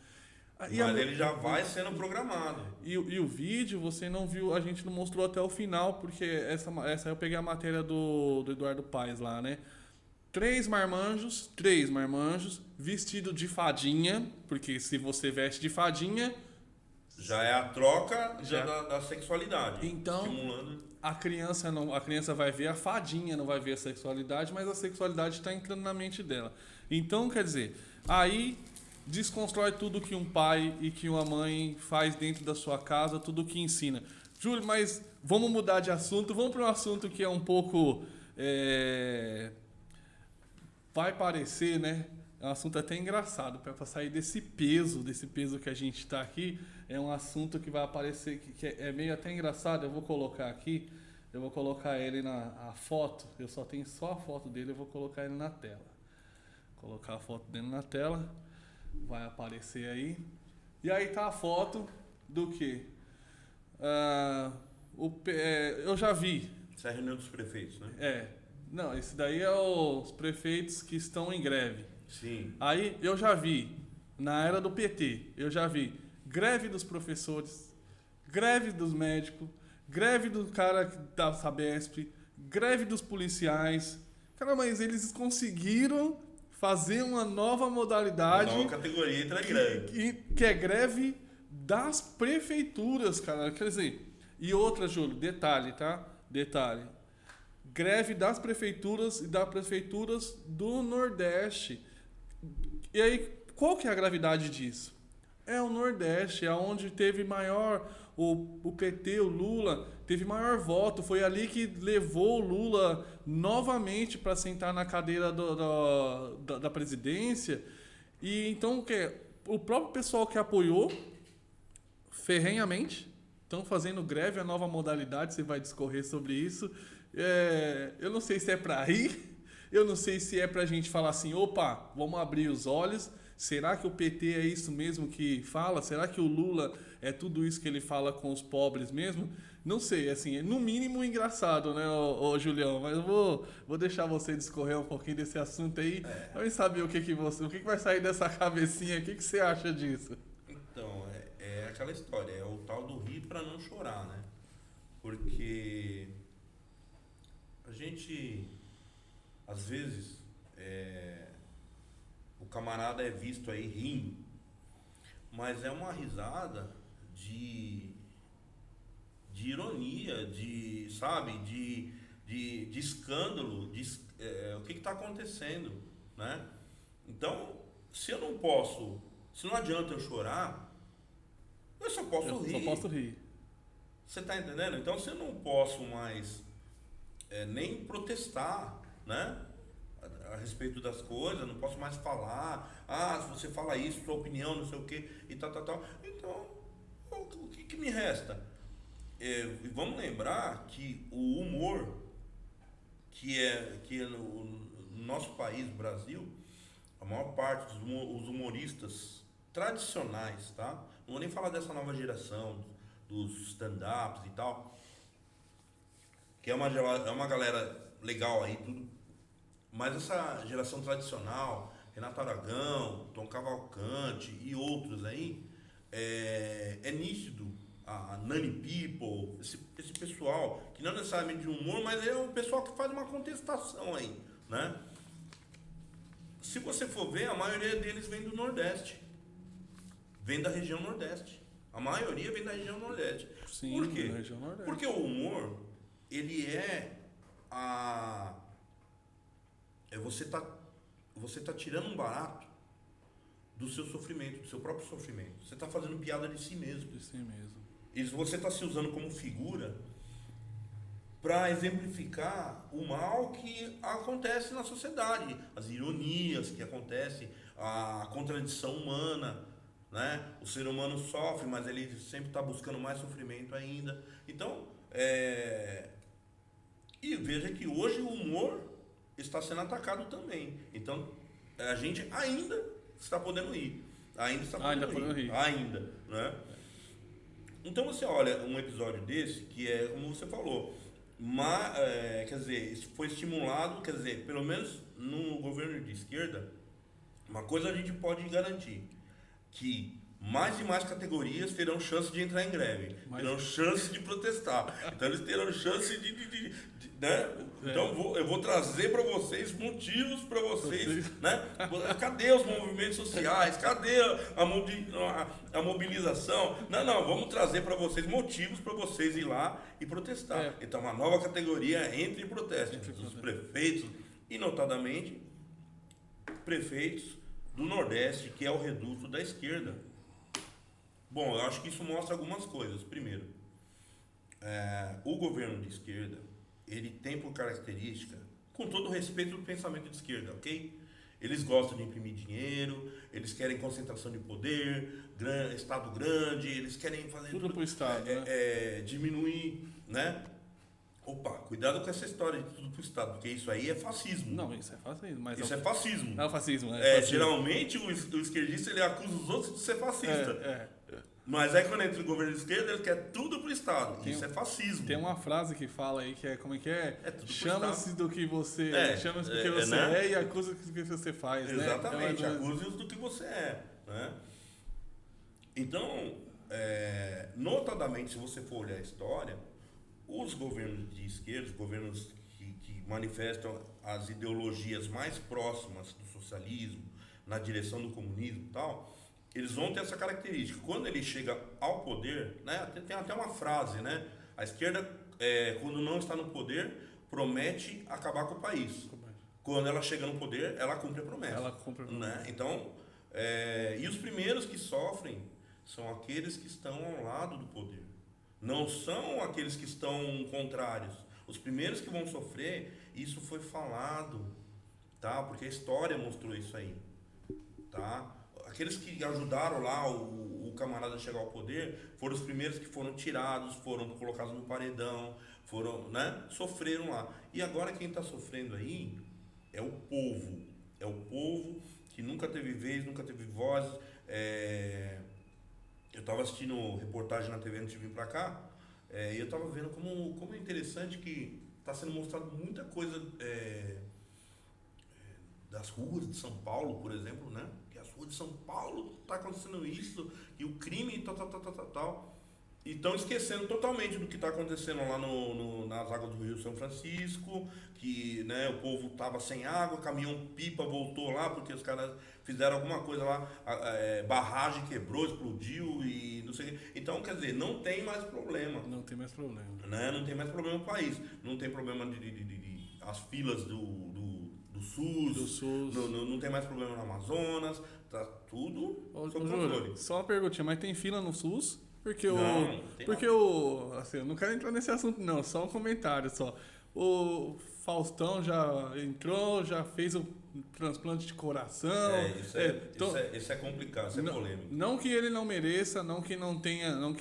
Mas ele já vai sendo programado. E o vídeo, você não viu, a gente não mostrou até o final, porque essa eu peguei a matéria do Eduardo Paes lá, né? Três marmanjos vestido de fadinha, porque se você veste de fadinha... Já é a troca da sexualidade. Então, estimulando. a criança vai ver a fadinha, não vai ver a sexualidade, mas a sexualidade está entrando na mente dela. Então, quer dizer, aí... desconstrói tudo que um pai e que uma mãe faz dentro da sua casa, tudo que ensina. Júlio, mas vamos mudar de assunto, vamos para um assunto que é um pouco... vai parecer, né? É um assunto até engraçado, para sair desse peso que a gente está aqui, é um assunto que vai aparecer, que é meio até engraçado. Eu vou colocar aqui, ele na foto, eu só tenho só a foto dele, eu vou colocar ele na tela. Colocar a foto dele na tela... vai aparecer aí. E aí tá a foto do quê? Eu já vi. Essa é a reunião dos prefeitos, né? Não, esse daí é os prefeitos que estão em greve. Sim. Aí eu já vi, na era do PT, eu já vi greve dos professores, greve dos médicos, greve do cara da Sabesp, greve dos policiais. Cara, mas eles conseguiram... fazer uma nova modalidade. Uma nova categoria entre a greve. Que é greve das prefeituras, cara. Quer dizer, e outra, Júlio, detalhe, tá? Detalhe. Greve das prefeituras e das prefeituras do Nordeste. E aí, qual que é a gravidade disso? É o Nordeste, é onde teve maior... O PT, o Lula, teve maior voto. Foi ali que levou o Lula novamente para sentar na cadeira da presidência. E então o próprio pessoal que apoiou ferrenhamente estão fazendo greve, a nova modalidade, você vai discorrer sobre isso. Eu não sei se é para rir, eu não sei se é para a gente falar assim, opa, vamos abrir os olhos. Será que o PT é isso mesmo que fala? Será que o Lula é tudo isso que ele fala com os pobres mesmo? Não sei, assim, é no mínimo engraçado, né, ô Julião? Mas eu vou deixar você discorrer um pouquinho desse assunto aí. Vamos saber o que vai sair dessa cabecinha, o que você acha disso? Então, é aquela história, é o tal do rir para não chorar, né? Porque a gente, às vezes, o camarada é visto aí rindo, mas é uma risada de ironia, sabe, de escândalo, o que está acontecendo, né? Então, se não adianta eu chorar, eu só posso rir. Só posso rir. Você tá entendendo? Então, se eu não posso mais nem protestar, né? A respeito das coisas, não posso mais falar. Ah, se você fala isso, sua opinião, não sei o que, e tal. Então, o que me resta? Vamos lembrar que o humor, que é no nosso país, Brasil, a maior parte dos humoristas tradicionais, tá? Não vou nem falar dessa nova geração, dos stand-ups e tal, que é uma galera legal aí, tudo. Mas essa geração tradicional, Renato Aragão, Tom Cavalcante e outros aí, é nítido. A Nani People, esse pessoal, que não necessariamente de humor, mas é um pessoal que faz uma contestação aí, né? Se você for ver, a maioria deles vem do Nordeste. Vem da região Nordeste. A maioria vem da região Nordeste. Sim, Por quê? da região Nordeste. Porque o humor, ele você tá tirando um barato do seu sofrimento, do seu próprio sofrimento. Você tá fazendo piada de si mesmo. De si mesmo. E você tá se usando como figura para exemplificar o mal que acontece na sociedade, as ironias que acontecem, a contradição humana, né? O ser humano sofre, mas ele sempre está buscando mais sofrimento ainda. Então, e veja que hoje o humor está sendo atacado também. Então, a gente ainda está podendo rir. Ainda, né? Então você olha um episódio desse, que é como você falou, quer dizer, isso foi estimulado, quer dizer, pelo menos no governo de esquerda, uma coisa a gente pode garantir, que mais e mais categorias terão chance de entrar em greve, terão chance de protestar, então eles terão chance de né? Então eu vou trazer para vocês motivos para vocês, né? Cadê os movimentos sociais? Cadê a mobilização? Não, vamos trazer para vocês motivos para vocês ir lá e protestar. Então uma nova categoria entre em protesto, os prefeitos, e notadamente prefeitos do Nordeste, que é o reduto da esquerda. Bom, eu acho que isso mostra algumas coisas. Primeiro, o governo de esquerda, ele tem por característica, com todo o respeito do pensamento de esquerda, ok? Eles gostam de imprimir dinheiro, eles querem concentração de poder, Estado grande, eles querem fazer tudo pro Estado, diminuir, né? Opa, cuidado com essa história de tudo pro Estado, porque isso aí é fascismo. Não, isso é fascismo. Mas isso é fascismo. É o fascismo, Geralmente o esquerdista ele acusa os outros de ser fascista. Mas aí quando entra o governo de esquerda, ele quer tudo pro Estado. Isso é fascismo. Tem uma frase que fala aí que é como é que é? Chama-se do que você chama-se do que você né? E acusa do que você faz. Exatamente, né? acusa-os do que você é. Né? Então, notadamente, se você for olhar a história, os governos de esquerda, os governos que manifestam as ideologias mais próximas do socialismo, na direção do comunismo e tal, eles vão ter essa característica. Quando ele chega ao poder, né, tem até uma frase, né? A esquerda, quando não está no poder, promete acabar com o país. Quando ela chega no poder, ela cumpre a promessa. Né? Então, e os primeiros que sofrem são aqueles que estão ao lado do poder. Não são aqueles que estão contrários. Os primeiros que vão sofrer, isso foi falado, tá? Porque a história mostrou isso aí, tá? Aqueles que ajudaram lá o camarada a chegar ao poder foram os primeiros que foram tirados, foram colocados no paredão, né? Sofreram lá. E agora quem está sofrendo aí é o povo. É o povo que nunca teve vez, nunca teve voz. Eu estava assistindo reportagem na TV antes de vir para cá, e eu estava vendo como é interessante que está sendo mostrado muita coisa das ruas de São Paulo, por exemplo, né? Que as ruas de São Paulo está acontecendo isso, e o crime tal. E estão esquecendo totalmente do que está acontecendo lá nas águas do Rio São Francisco, que, né, o povo estava sem água, caminhão-pipa voltou lá porque os caras fizeram alguma coisa lá, barragem quebrou, explodiu e não sei o que. Então, quer dizer, não tem mais problema. Não tem mais problema. Né? Não tem mais problema no país. Não tem problema de as filas do SUS, Do SUS. não tem mais problema no Amazonas, tá tudo Ô, sob Júlio, controle. só uma perguntinha, mas tem fila no SUS? Porque Não, tem porque assim, eu não quero entrar nesse assunto não, só um comentário só. O Faustão já entrou, já fez o transplante de coração. Isso é complicado, isso é polêmico. Não que ele não mereça, não que não tenha, não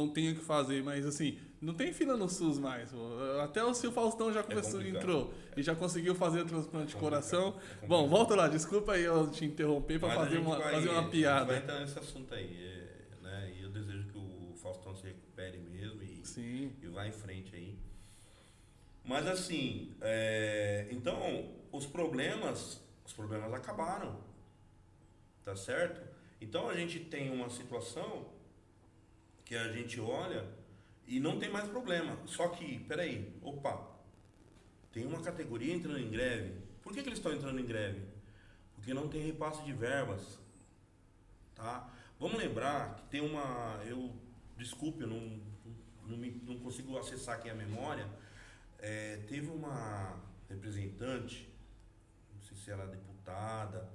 tenha que fazer, mas assim, não tem fila no SUS mais. Pô. Até o seu Faustão já entrou e já conseguiu fazer o transplante de coração. Bom, volta lá, desculpa aí eu te interromper para fazer uma piada. A gente vai entrar nesse assunto aí, né? E eu desejo que o Faustão se recupere mesmo e vá em frente aí. Mas assim, então os problemas acabaram, tá certo? Então a gente tem uma situação que a gente olha e não tem mais problema. Só que, peraí, tem uma categoria entrando em greve. Por que eles estão entrando em greve? Porque não tem repasse de verbas, tá? Vamos lembrar que tem desculpe, eu não consigo acessar aqui a memória. Teve uma representante, não sei se era deputada,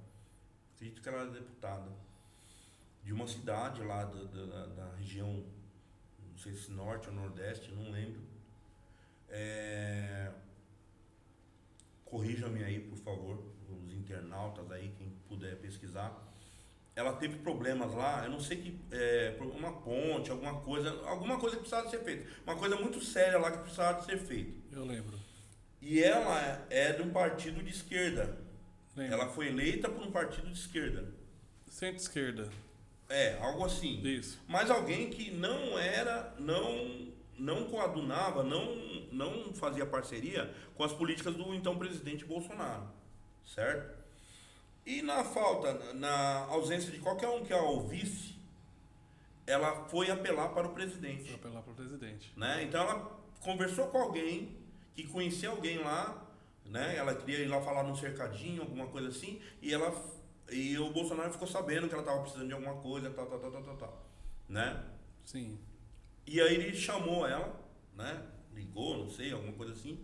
acredito que ela era deputada, de uma cidade lá da região, não sei se norte ou nordeste, não lembro. Corrijam-me aí, por favor, os internautas aí, quem puder pesquisar. Ela teve problemas lá, eu não sei que, uma ponte, alguma coisa que precisava ser feita. Uma coisa muito séria lá que precisava de ser feita. Eu lembro. E ela é de um partido de esquerda. Lembro. Ela foi eleita por um partido de esquerda. Centro-esquerda. Algo assim. Isso. Mas alguém que não coadunava, não fazia parceria com as políticas do então presidente Bolsonaro. Certo? E na ausência de qualquer um que a ouvisse, ela foi apelar para o presidente. Foi apelar para o presidente. Né? Então ela conversou com alguém que conhecia alguém lá, né? Ela queria ir lá falar num cercadinho, alguma coisa assim, e o Bolsonaro ficou sabendo que ela estava precisando de alguma coisa, tal, né? Sim. E aí ele chamou ela, né? Ligou, não sei, alguma coisa assim,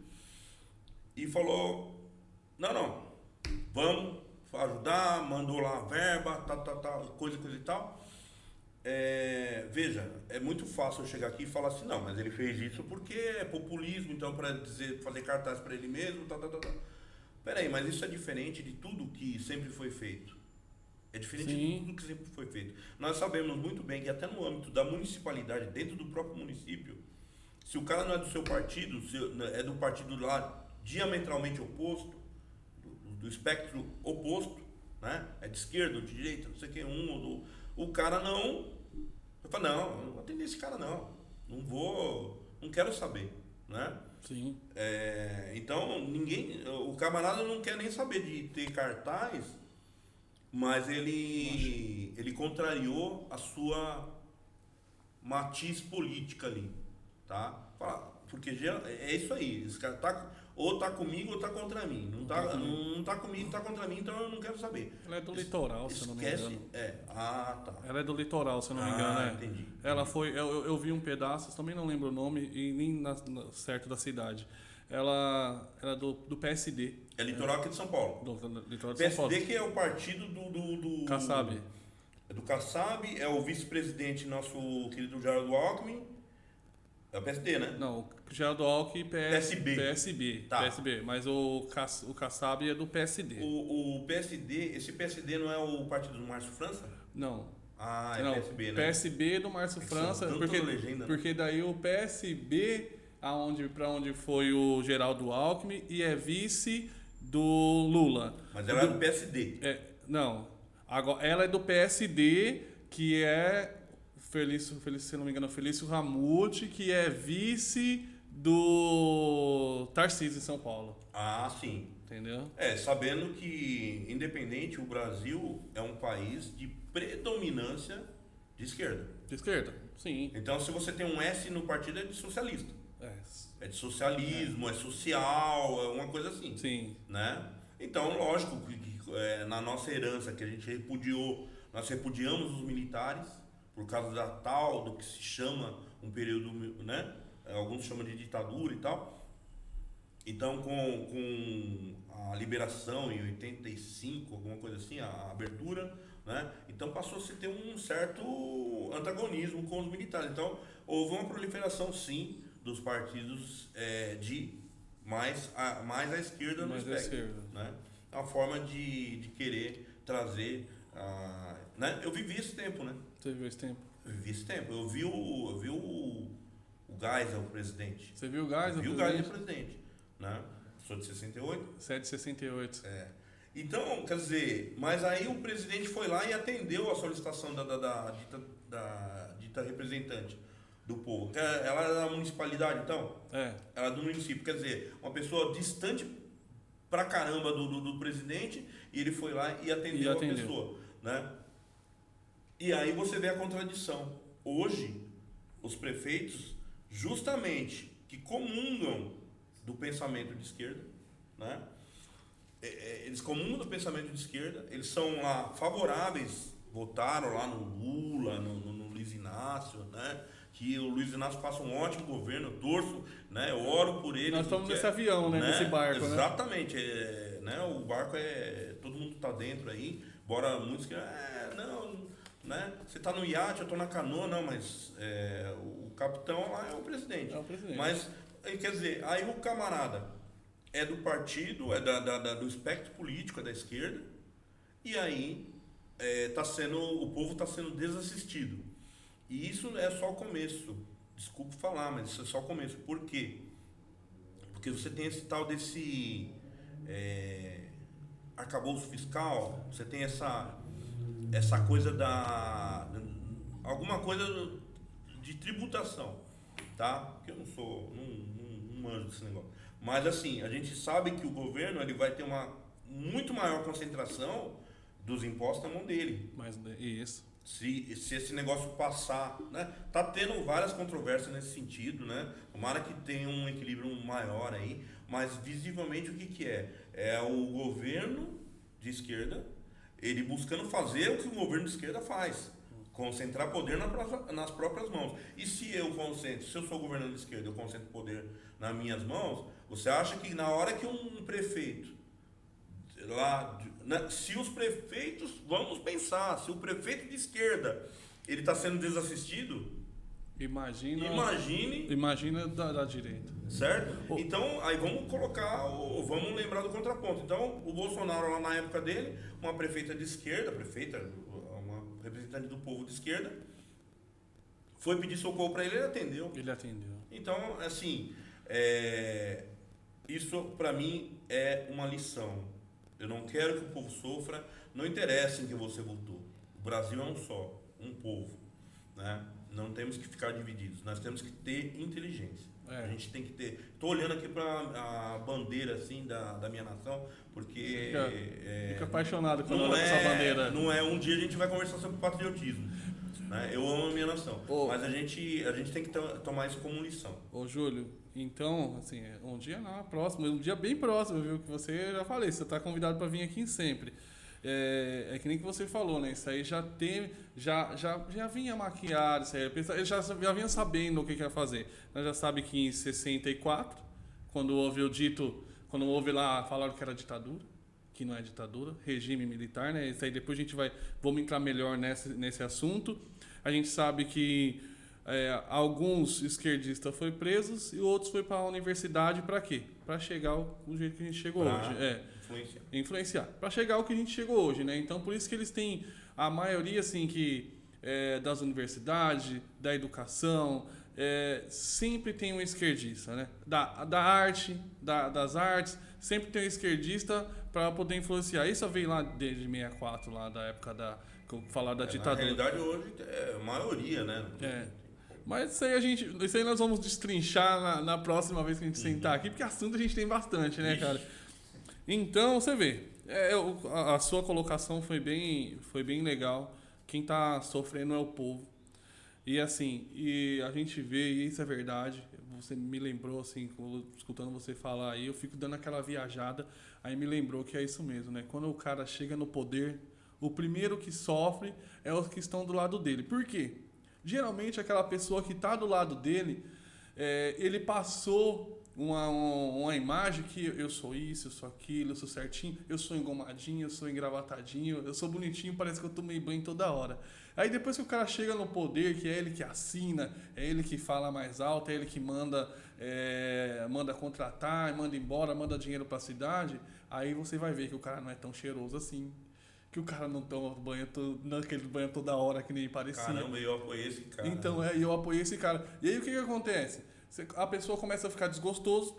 e falou: não, vamos ajudar, mandou lá a verba, tal, coisa e tal. Veja, é muito fácil eu chegar aqui e falar assim, não, mas ele fez isso porque é populismo, então para fazer cartaz para ele mesmo, tal. Peraí, mas isso é diferente de tudo que sempre foi feito. É diferente de tudo que sempre foi feito. Nós sabemos muito bem que até no âmbito da municipalidade, dentro do próprio município, se o cara não é do seu partido, é do partido lá diametralmente oposto, do espectro oposto, né? É de esquerda ou de direita, não sei o que, o cara não. Eu falo, não, eu não vou atender esse cara não quero saber, né? Sim. Então o camarada não quer nem saber de ter cartaz, mas ele contrariou a sua matiz política ali, tá? Porque é isso aí, esse cara ou tá comigo ou tá contra mim. Não tá comigo, tá contra mim, então eu não quero saber. Ela é do litoral, se eu não me engano. Tá. Ela é do litoral, se eu não me engano. Entendi. Ela foi, eu vi um pedaço, também não lembro o nome e nem certo da cidade. Ela era do PSD. É litoral aqui de São Paulo. Do litoral de PSD, São Paulo. que é o partido do Kassab. É do Kassab, é o vice-presidente nosso querido Geraldo Alckmin. É o PSD, né? Não, o Geraldo Alckmin PSB. Tá. PSB, mas o Kassab é do PSD. O PSD, esse PSD não é o partido do Márcio França? Não. Não, PSB, né? PSB do Márcio França, legenda, porque daí o PSB, para onde foi o Geraldo Alckmin, e é vice do Lula. Mas ela é do PSD. Não. Agora, ela é do PSD, que é Felício, se não me engano, Felício Ramute, que é vice do Tarcísio em São Paulo. Ah, sim. Entendeu? Sabendo que, independente, o Brasil é um país de predominância de esquerda. De esquerda, sim. Então, se você tem um S no partido, é de socialista. É de socialismo, é social, é uma coisa assim. Sim. Né? Então, lógico que na nossa herança que a gente repudiou, nós repudiamos os militares por causa do que se chama um período, né? Alguns chamam de ditadura e tal. Então, com a liberação em 85, alguma coisa assim, a abertura, né? Então passou a se ter um certo antagonismo com os militares. Então, houve uma proliferação, sim, dos partidos de mais à esquerda no espectro, né? É uma forma de querer trazer... né? Eu vivi esse tempo, né? Você viu esse tempo? Eu vivi esse tempo. Eu vi o Geisel, o presidente. Você viu o Geisel? Eu vi o Geisel, presidente. Né? Sou de 68. 7/68. Então, quer dizer, mas aí o presidente foi lá e atendeu a solicitação da dita representante do povo. Ela era da municipalidade, então? Ela é do município. Quer dizer, uma pessoa distante pra caramba do presidente, e ele foi lá e atendeu a pessoa. Né? E aí você vê a contradição. Hoje, os prefeitos, justamente, que comungam do pensamento de esquerda, né? Eles comungam do pensamento de esquerda, eles são lá favoráveis, votaram lá no Lula, no Luiz Inácio, né? Que o Luiz Inácio faça um ótimo governo, eu torço, né? Eu oro por ele. Nós estamos nesse avião, né? Nesse barco, exatamente, né? O barco todo mundo está dentro aí, embora muitos que não, né? Você está no iate, eu estou na canoa, não, mas o capitão lá é o presidente. Mas, quer dizer, aí o camarada é do partido, do espectro político, é da esquerda, e aí o povo está sendo desassistido. E isso é só o começo. Desculpe falar, mas isso é só o começo. Por quê? Porque você tem esse tal desse arcabouço fiscal, você tem essa coisa alguma coisa de tributação, tá? Porque eu não manjo desse negócio. Mas assim, a gente sabe que o governo ele vai ter uma muito maior concentração dos impostos na mão dele. Mas isso. Se esse negócio passar, né? Tá tendo várias controvérsias nesse sentido, né? Tomara que tenha um equilíbrio maior aí, mas visivelmente o que é? É o governo de esquerda, ele buscando fazer o que o governo de esquerda faz, concentrar poder nas próprias mãos. E se eu sou governante de esquerda, eu concentro poder nas minhas mãos, você acha que na hora que um prefeito se os prefeitos, vamos pensar, se o prefeito de esquerda ele está sendo desassistido, imagine da direita, certo? Então aí vamos lembrar do contraponto. Então o Bolsonaro lá na época dele, uma prefeita de esquerda, uma representante do povo de esquerda, foi pedir socorro para ele atendeu. Então assim, isso para mim é uma lição. Eu não quero que o povo sofra, não interessa em que você votou. O Brasil é um só, um povo, né? Não temos que ficar divididos, nós temos que ter inteligência. A gente tem que ter... Estou olhando aqui para a bandeira assim, da minha nação, porque... Fica apaixonado quando olha essa bandeira. Não é um dia a gente vai conversar sobre patriotismo, né? Eu amo a minha nação, mas a gente tem que tomar isso como lição. Ô Júlio, então, assim, um dia não, próximo, um dia bem próximo, viu? Que você já falei, você está convidado para vir aqui sempre. É que nem que você falou, né? Isso aí já vinha maquiado, isso aí, ele já vinha sabendo o que ia fazer. Nós já sabe que em 64, quando houve lá, falaram que era ditadura, que não é ditadura, regime militar, né? Isso aí depois vamos entrar melhor nesse assunto. A gente sabe que alguns esquerdistas foram presos e outros foram para a universidade para quê? Para chegar o jeito que a gente chegou hoje. Influenciar. Para chegar ao que a gente chegou hoje, né? Então, por isso que eles têm a maioria, assim, das universidades, da educação, sempre tem um esquerdista, né? Da arte, das artes, sempre tem um esquerdista para poder influenciar. Isso veio lá desde 64, lá da época falar da ditadura. Na realidade, hoje é a maioria, né? Mas isso aí nós vamos destrinchar na próxima vez que a gente sentar aqui, porque assunto a gente tem bastante, né, cara? Então, você vê, a sua colocação foi bem legal. Quem está sofrendo é o povo. E assim, a gente vê, e isso é verdade, você me lembrou, assim, escutando você falar aí, eu fico dando aquela viajada, aí me lembrou que é isso mesmo, né? Quando o cara chega no poder, o primeiro que sofre é os que estão do lado dele. Por quê? Geralmente aquela pessoa que está do lado dele, ele passou uma imagem que eu sou isso, eu sou aquilo, eu sou certinho, eu sou engomadinho, eu sou engravatadinho, eu sou bonitinho, parece que eu tomei banho toda hora. Aí depois que o cara chega no poder, que é ele que assina, é ele que fala mais alto, é ele que manda contratar, manda embora, manda dinheiro pra cidade, aí você vai ver que o cara não é tão cheiroso assim. Que o cara não toma banho, naquele banho toda hora que nem parecia. Caramba, eu apoiei esse cara. Então, eu apoiei esse cara. E aí o que acontece? A pessoa começa a ficar desgostoso,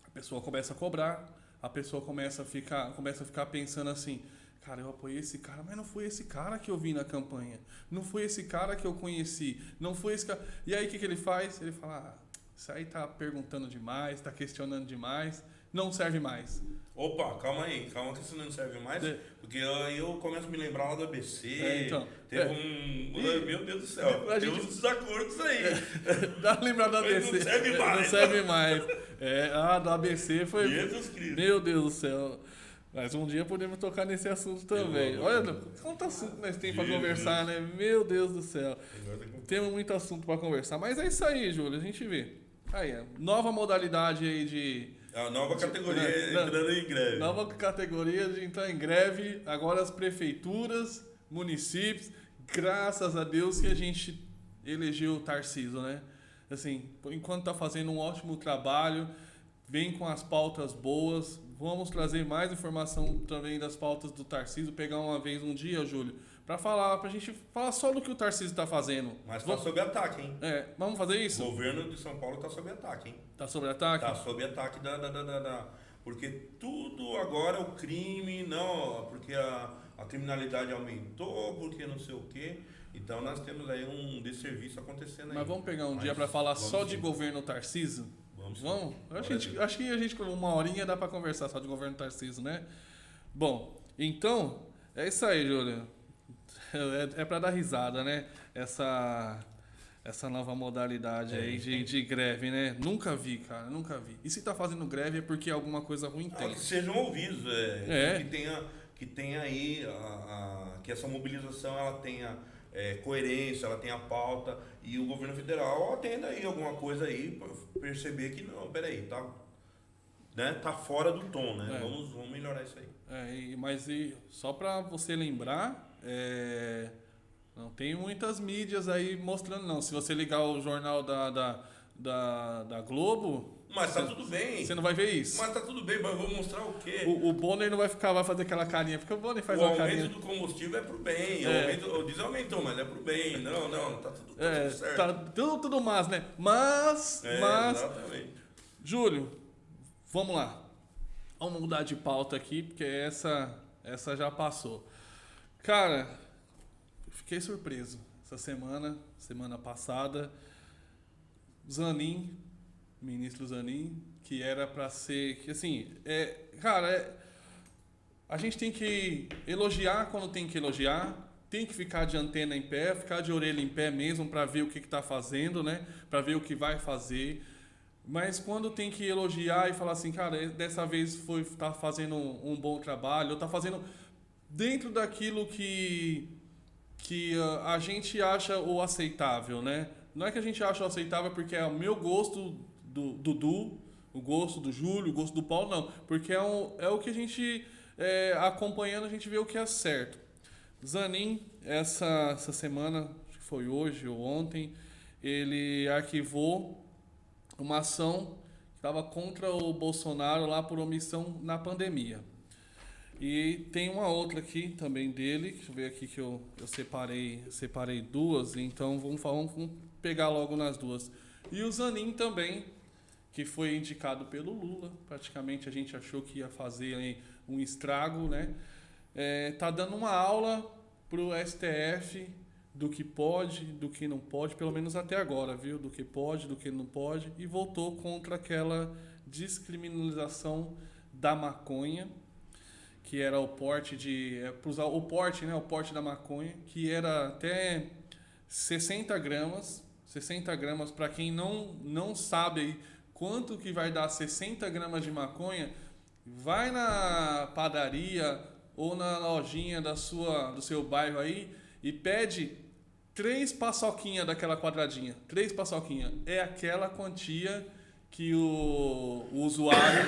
a pessoa começa a cobrar, a pessoa começa a ficar pensando assim, cara, eu apoiei esse cara, mas não foi esse cara que eu vi na campanha, não foi esse cara que eu conheci, não foi esse cara... E aí o que ele faz? Ele fala, isso aí tá perguntando demais, tá questionando demais, não serve mais. Opa, calma que isso não serve mais, porque aí eu começo a me lembrar lá do ABC, então, meu Deus do céu, tem uns desacordos aí. Dá uma lembrada do ABC. Não serve mais. Não serve mais. Do ABC foi... Jesus Cristo. Meu Deus do céu. Mas um dia podemos tocar nesse assunto também. Olha, quanto assunto nós temos para conversar, né? Meu Deus do céu. Temos muito assunto para conversar. Mas é isso aí, Júlio, a gente vê. Aí, nova modalidade aí de... A nova categoria entrando em greve. Nova categoria de entrar em greve. Agora as prefeituras, municípios, graças a Deus que a gente elegeu o Tarcísio, né? Assim, enquanto tá fazendo um ótimo trabalho, vem com as pautas boas. Vamos trazer mais informação também das pautas do Tarcísio, pegar um dia, Júlio, pra gente falar só do que o Tarcísio tá fazendo. Mas tá sob ataque, hein? Vamos fazer isso? O governo de São Paulo tá sob ataque, hein? Tá sob ataque? Tá sob ataque porque tudo agora é o crime, não, porque a criminalidade aumentou, porque não sei o quê. Então nós temos aí um desserviço acontecendo aí. Mas vamos pegar um dia pra falar só de governo Tarcísio? Vamos? Acho que a gente com uma horinha dá pra conversar só de governo Tarcísio, né? Bom, então, é isso aí, Júlio. É pra dar risada, né? Essa nova modalidade aí de greve, né? Nunca vi, cara, nunca vi. E se tá fazendo greve é porque alguma coisa ruim tem. Que sejam ouvidos, que tenha aí, que essa mobilização ela tenha coerência, ela tenha pauta e o governo federal atenda aí alguma coisa aí para perceber que não, peraí, tá fora do tom, né? Vamos melhorar isso aí. Mas só para você lembrar, não tem muitas mídias aí mostrando não. Se você ligar o jornal da Globo... Mas tá tudo bem. Você não vai ver isso. Mas tá tudo bem, mas vou mostrar o quê? O Bonner não vai fazer aquela carinha, porque o Bonner faz uma carinha. O aumento do combustível é pro bem. O diesel aumentou, mas é pro bem. Não, tá tudo certo. Tá tudo mas, né? Mas... Exatamente. Júlio, vamos lá. Vamos mudar de pauta aqui, porque essa já passou. Cara, fiquei surpreso. Essa semana passada, ministro Zanin, que era para ser... Que, assim, a gente tem que elogiar quando tem que elogiar, tem que ficar de antena em pé, ficar de orelha em pé mesmo para ver o que está fazendo, né? Para ver o que vai fazer. Mas quando tem que elogiar e falar assim, cara, dessa vez tá fazendo um bom trabalho, ou tá fazendo dentro daquilo que a gente acha o aceitável, né? Não é que a gente acha o aceitável porque é o meu gosto do Dudu, o gosto do Júlio, o gosto do Paulo, não. Porque é o que a gente, acompanhando, a gente vê o que é certo. Zanin, essa semana, acho que foi hoje ou ontem, ele arquivou uma ação que estava contra o Bolsonaro lá por omissão na pandemia. E tem uma outra aqui também dele, deixa eu ver aqui que eu separei duas, então vamos pegar logo nas duas. E o Zanin também, que foi indicado pelo Lula, praticamente a gente achou que ia fazer aí um estrago, né? Tá dando uma aula pro STF do que pode, do que não pode, pelo menos até agora, viu? Do que pode, do que não pode, e votou contra aquela descriminalização da maconha, que era o porte o porte da maconha, que era até 60 gramas, para quem não sabe aí quanto que vai dar 60 gramas de maconha, vai na padaria ou na lojinha do seu bairro aí e pede 3 paçoquinhas daquela quadradinha. 3 paçoquinhas. É aquela quantia que o usuário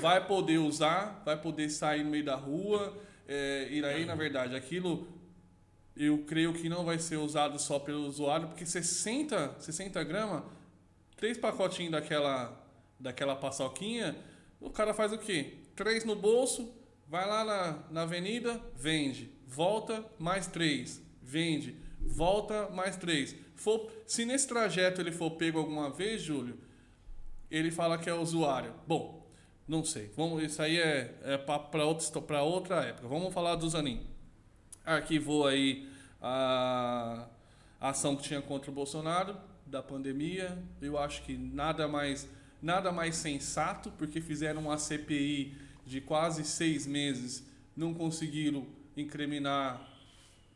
vai poder usar, vai poder sair no meio da rua, e aí, na verdade, aquilo eu creio que não vai ser usado só pelo usuário, porque 60 gramas, 3 pacotinhos daquela paçoquinha, o cara faz o quê? 3 no bolso, vai lá na avenida, vende, volta, mais 3, vende, volta, mais 3. Se nesse trajeto ele for pego alguma vez, Júlio, ele fala que é usuário. Bom, não sei. Isso aí é para outra época. Vamos falar do Zanin. Arquivou aí a ação que tinha contra o Bolsonaro, da pandemia. Eu acho que nada mais sensato, porque fizeram uma CPI de quase 6 meses, não conseguiram incriminar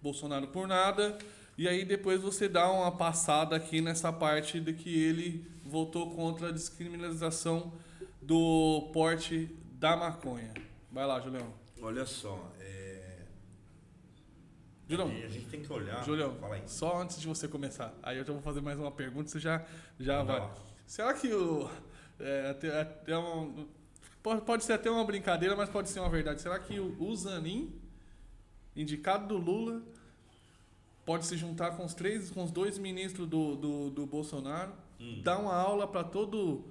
Bolsonaro por nada. E aí depois você dá uma passada aqui nessa parte de que ele votou contra a descriminalização do porte da maconha. Vai lá, Julião. Olha só, Julião, a gente tem que olhar. Julião, fala aí. só antes de você começar, aí eu já vou fazer mais uma pergunta, você já vai. Lá. Será que pode ser até uma brincadeira, mas pode ser uma verdade. Será que o Zanin, indicado do Lula, pode se juntar com os 2 ministros do Bolsonaro, dar uma aula para todo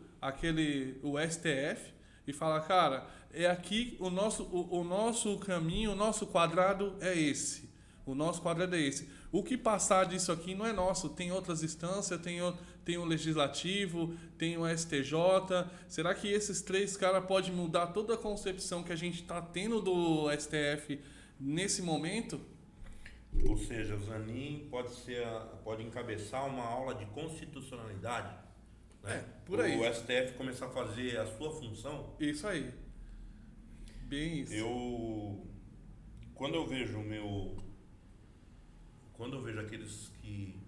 o STF e falar, cara, é aqui o nosso caminho, o nosso quadrado é esse. O nosso quadrado é esse. O que passar disso aqui não é nosso. Tem outras instâncias, tem o Legislativo, tem o STJ. Será que esses 3 caras podem mudar toda a concepção que a gente está tendo do STF nesse momento? Ou seja, o Zanin pode encabeçar uma aula de constitucionalidade, né? Por aí. O STF começar a fazer a sua função. Isso aí. Bem isso. Quando eu vejo aqueles que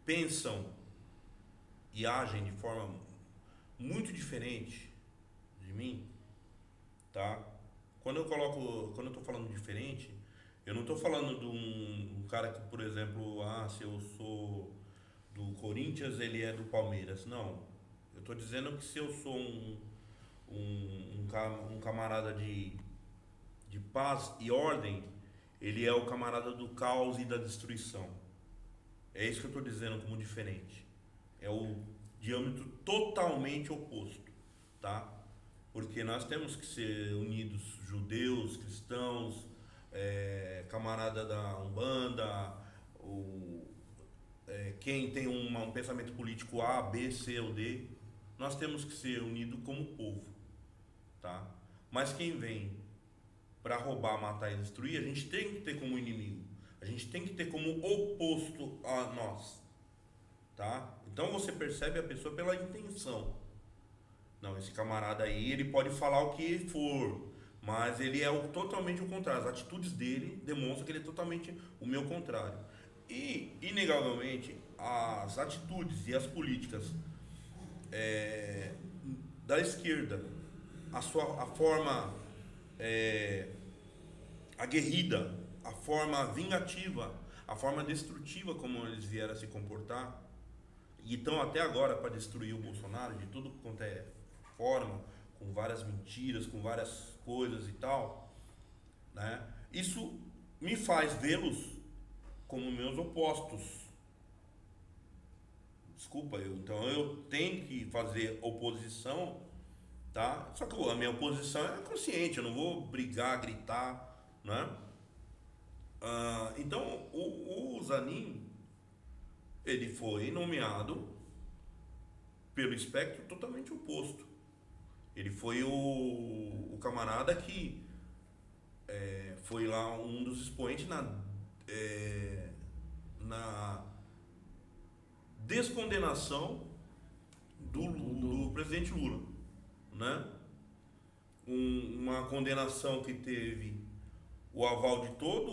pensam e agem de forma muito diferente de mim, tá? Quando eu tô falando diferente, eu não estou falando de um cara que, por exemplo, se eu sou do Corinthians, ele é do Palmeiras. Não. Eu estou dizendo que se eu sou um camarada de paz e ordem, ele é o camarada do caos e da destruição. É isso que eu estou dizendo como diferente. É o diâmetro totalmente oposto, tá? Porque nós temos que ser unidos, judeus, cristãos, camarada da Umbanda, quem tem um pensamento político A, B, C ou D, nós temos que ser unidos como povo, tá? Mas quem vem para roubar, matar e destruir, a gente tem que ter como inimigo, a gente tem que ter como oposto a nós, tá? Então você percebe a pessoa pela intenção. Não, esse camarada aí, ele pode falar o que for, mas ele é totalmente o contrário. As atitudes dele demonstram que ele é totalmente o meu contrário. E, inegavelmente, as atitudes e as políticas da esquerda, a forma aguerrida, a forma vingativa, a forma destrutiva como eles vieram a se comportar, e estão até agora para destruir o Bolsonaro de tudo quanto é forma, com várias mentiras, com várias coisas e tal, né? Isso me faz vê-los como meus opostos. Desculpa, então eu tenho que fazer oposição, tá? Só que a minha oposição é consciente, eu não vou brigar, gritar, né? Então o Zanin, ele foi nomeado pelo espectro totalmente oposto. Ele foi o camarada que foi lá um dos expoentes na descondenação do presidente Lula, né? Uma condenação que teve o aval de todo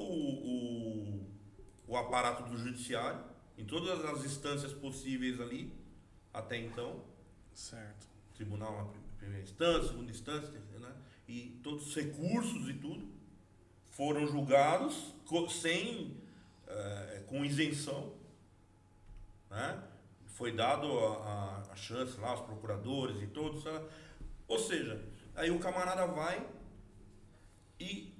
o aparato do judiciário, em todas as instâncias possíveis ali, até então. Certo. Tribunal, primeira instância, segunda instância, né? E todos os recursos e tudo foram julgados com isenção, né? foi dado a chance lá, os procuradores e todos, ou seja, aí o camarada vai e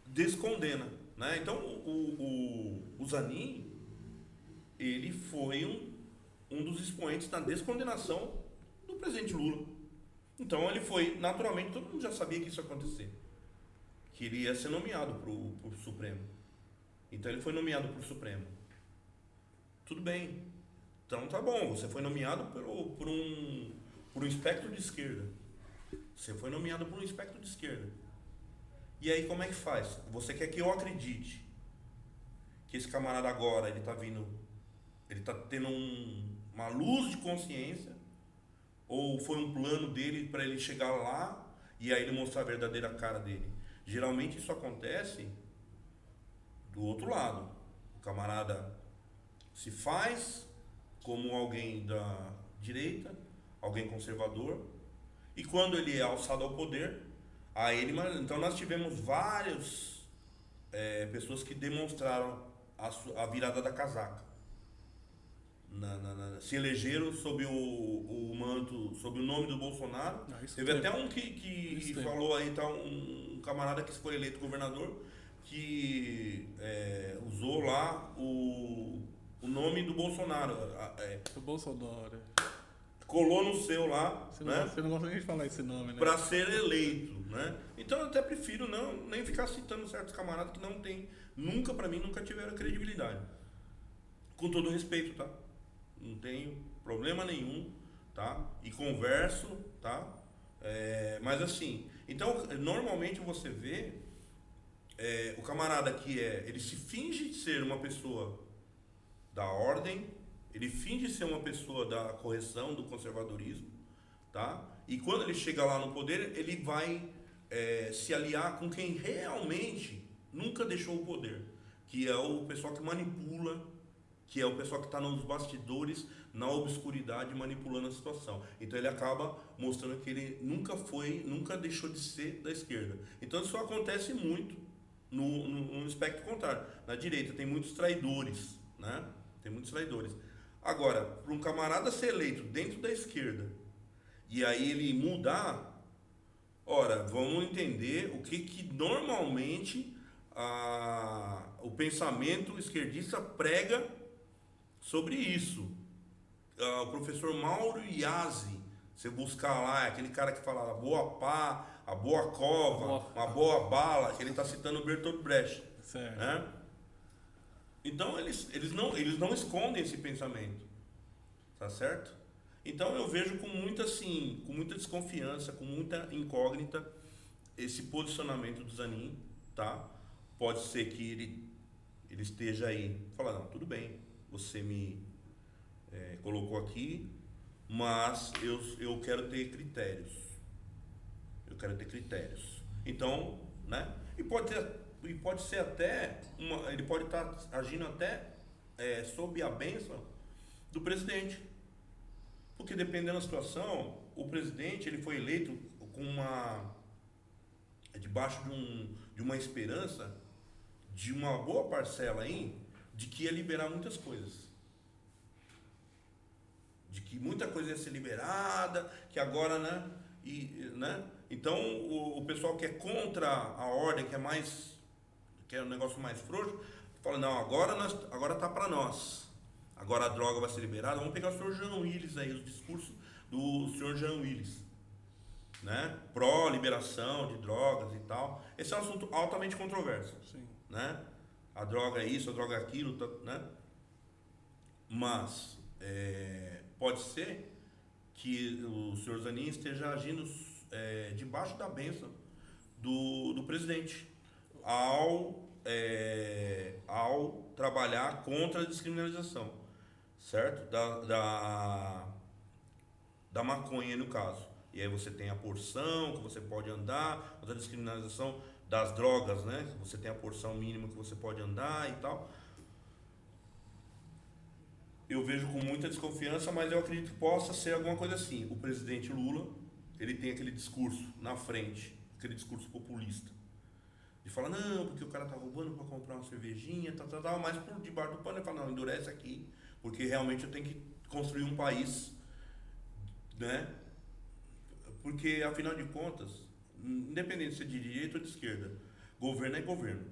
descondena, né? Então o Zanin, ele foi um dos expoentes na descondenação do presidente Lula. Então ele foi, naturalmente, todo mundo já sabia que isso ia acontecer, que ele ia ser nomeado pro Supremo. Então ele foi nomeado pro Supremo. Tudo bem. Então tá bom, você foi nomeado por um espectro de esquerda. Você foi nomeado por um espectro de esquerda. E aí como é que faz? Você quer que eu acredite que esse camarada agora, ele tá tendo uma luz de consciência, ou foi um plano dele para ele chegar lá e aí ele mostrar a verdadeira cara dele? Geralmente isso acontece do outro lado. O camarada se faz como alguém da direita, alguém conservador, e quando ele é alçado ao poder, aí ele... Então nós tivemos várias pessoas que demonstraram a virada da casaca. Se elegeram sob o manto, sob o nome do Bolsonaro. Teve até um que falou aí, tá, um camarada que foi eleito governador, que usou lá o nome do Bolsonaro. O Bolsonaro. Colou no seu lá, Você né? não gosta nem de falar esse nome, né? Para ser eleito, né? Então eu até prefiro nem ficar citando certos camaradas que não tem, para mim, nunca tiveram credibilidade. Com todo respeito, tá? Não tenho problema nenhum, tá? E converso, tá? Mas assim, então normalmente você vê o camarada que ele se finge de ser uma pessoa da ordem, ele finge ser uma pessoa da correção, do conservadorismo, tá? E quando ele chega lá no poder, ele vai se aliar com quem realmente nunca deixou o poder, que é o pessoal que manipula, que é o pessoal que está nos bastidores, na obscuridade, manipulando a situação. Então ele acaba mostrando que ele nunca deixou de ser da esquerda. Então isso acontece muito no espectro contrário. Na direita tem muitos traidores, né? Tem muitos traidores. Agora, para um camarada ser eleito dentro da esquerda e aí ele mudar, ora, vamos entender o que normalmente o pensamento esquerdista prega sobre isso. O professor Mauro Iazzi, você buscar lá, aquele cara que fala a boa pá, a boa cova, uma boa bala, que ele está citando o Bertolt Brecht. Certo. Né? Então eles não escondem esse pensamento, tá certo? Então eu vejo com muita desconfiança, com muita incógnita esse posicionamento do Zanin, tá? Pode ser que ele esteja aí, falar, não, tudo bem, você me colocou aqui, mas eu quero ter critérios. Eu quero ter critérios. Então, né? E pode ser até ele pode estar agindo até sob a bênção do presidente, porque dependendo da situação, o presidente ele foi eleito com debaixo de uma esperança de uma boa parcela aí de que ia liberar muitas coisas, de que muita coisa ia ser liberada, que agora, né? Então o pessoal que é contra a ordem, que é um negócio mais frouxo, fala, não, agora tá para nós. Agora a droga vai ser liberada. Vamos pegar o senhor Jean Willis aí, os discursos do senhor Jean Willis, né? Pró-liberação de drogas e tal. Esse é um assunto altamente controverso. Sim. Né? A droga é isso, a droga é aquilo, né? Mas pode ser que o senhor Zanin esteja agindo debaixo da bênção do presidente ao trabalhar contra a descriminalização, certo? Da maconha, no caso. E aí você tem a porção que você pode andar, a descriminalização das drogas, né? Você tem a porção mínima que você pode andar e tal. Eu vejo com muita desconfiança, mas eu acredito que possa ser alguma coisa assim. O presidente Lula, ele tem aquele discurso na frente, aquele discurso populista, de falar, não, porque o cara tá roubando para comprar uma cervejinha, mas por debaixo do pano ele fala, não, endurece aqui, porque realmente eu tenho que construir um país, né? Porque, afinal de contas, independente de ser de direita ou de esquerda, governo é governo.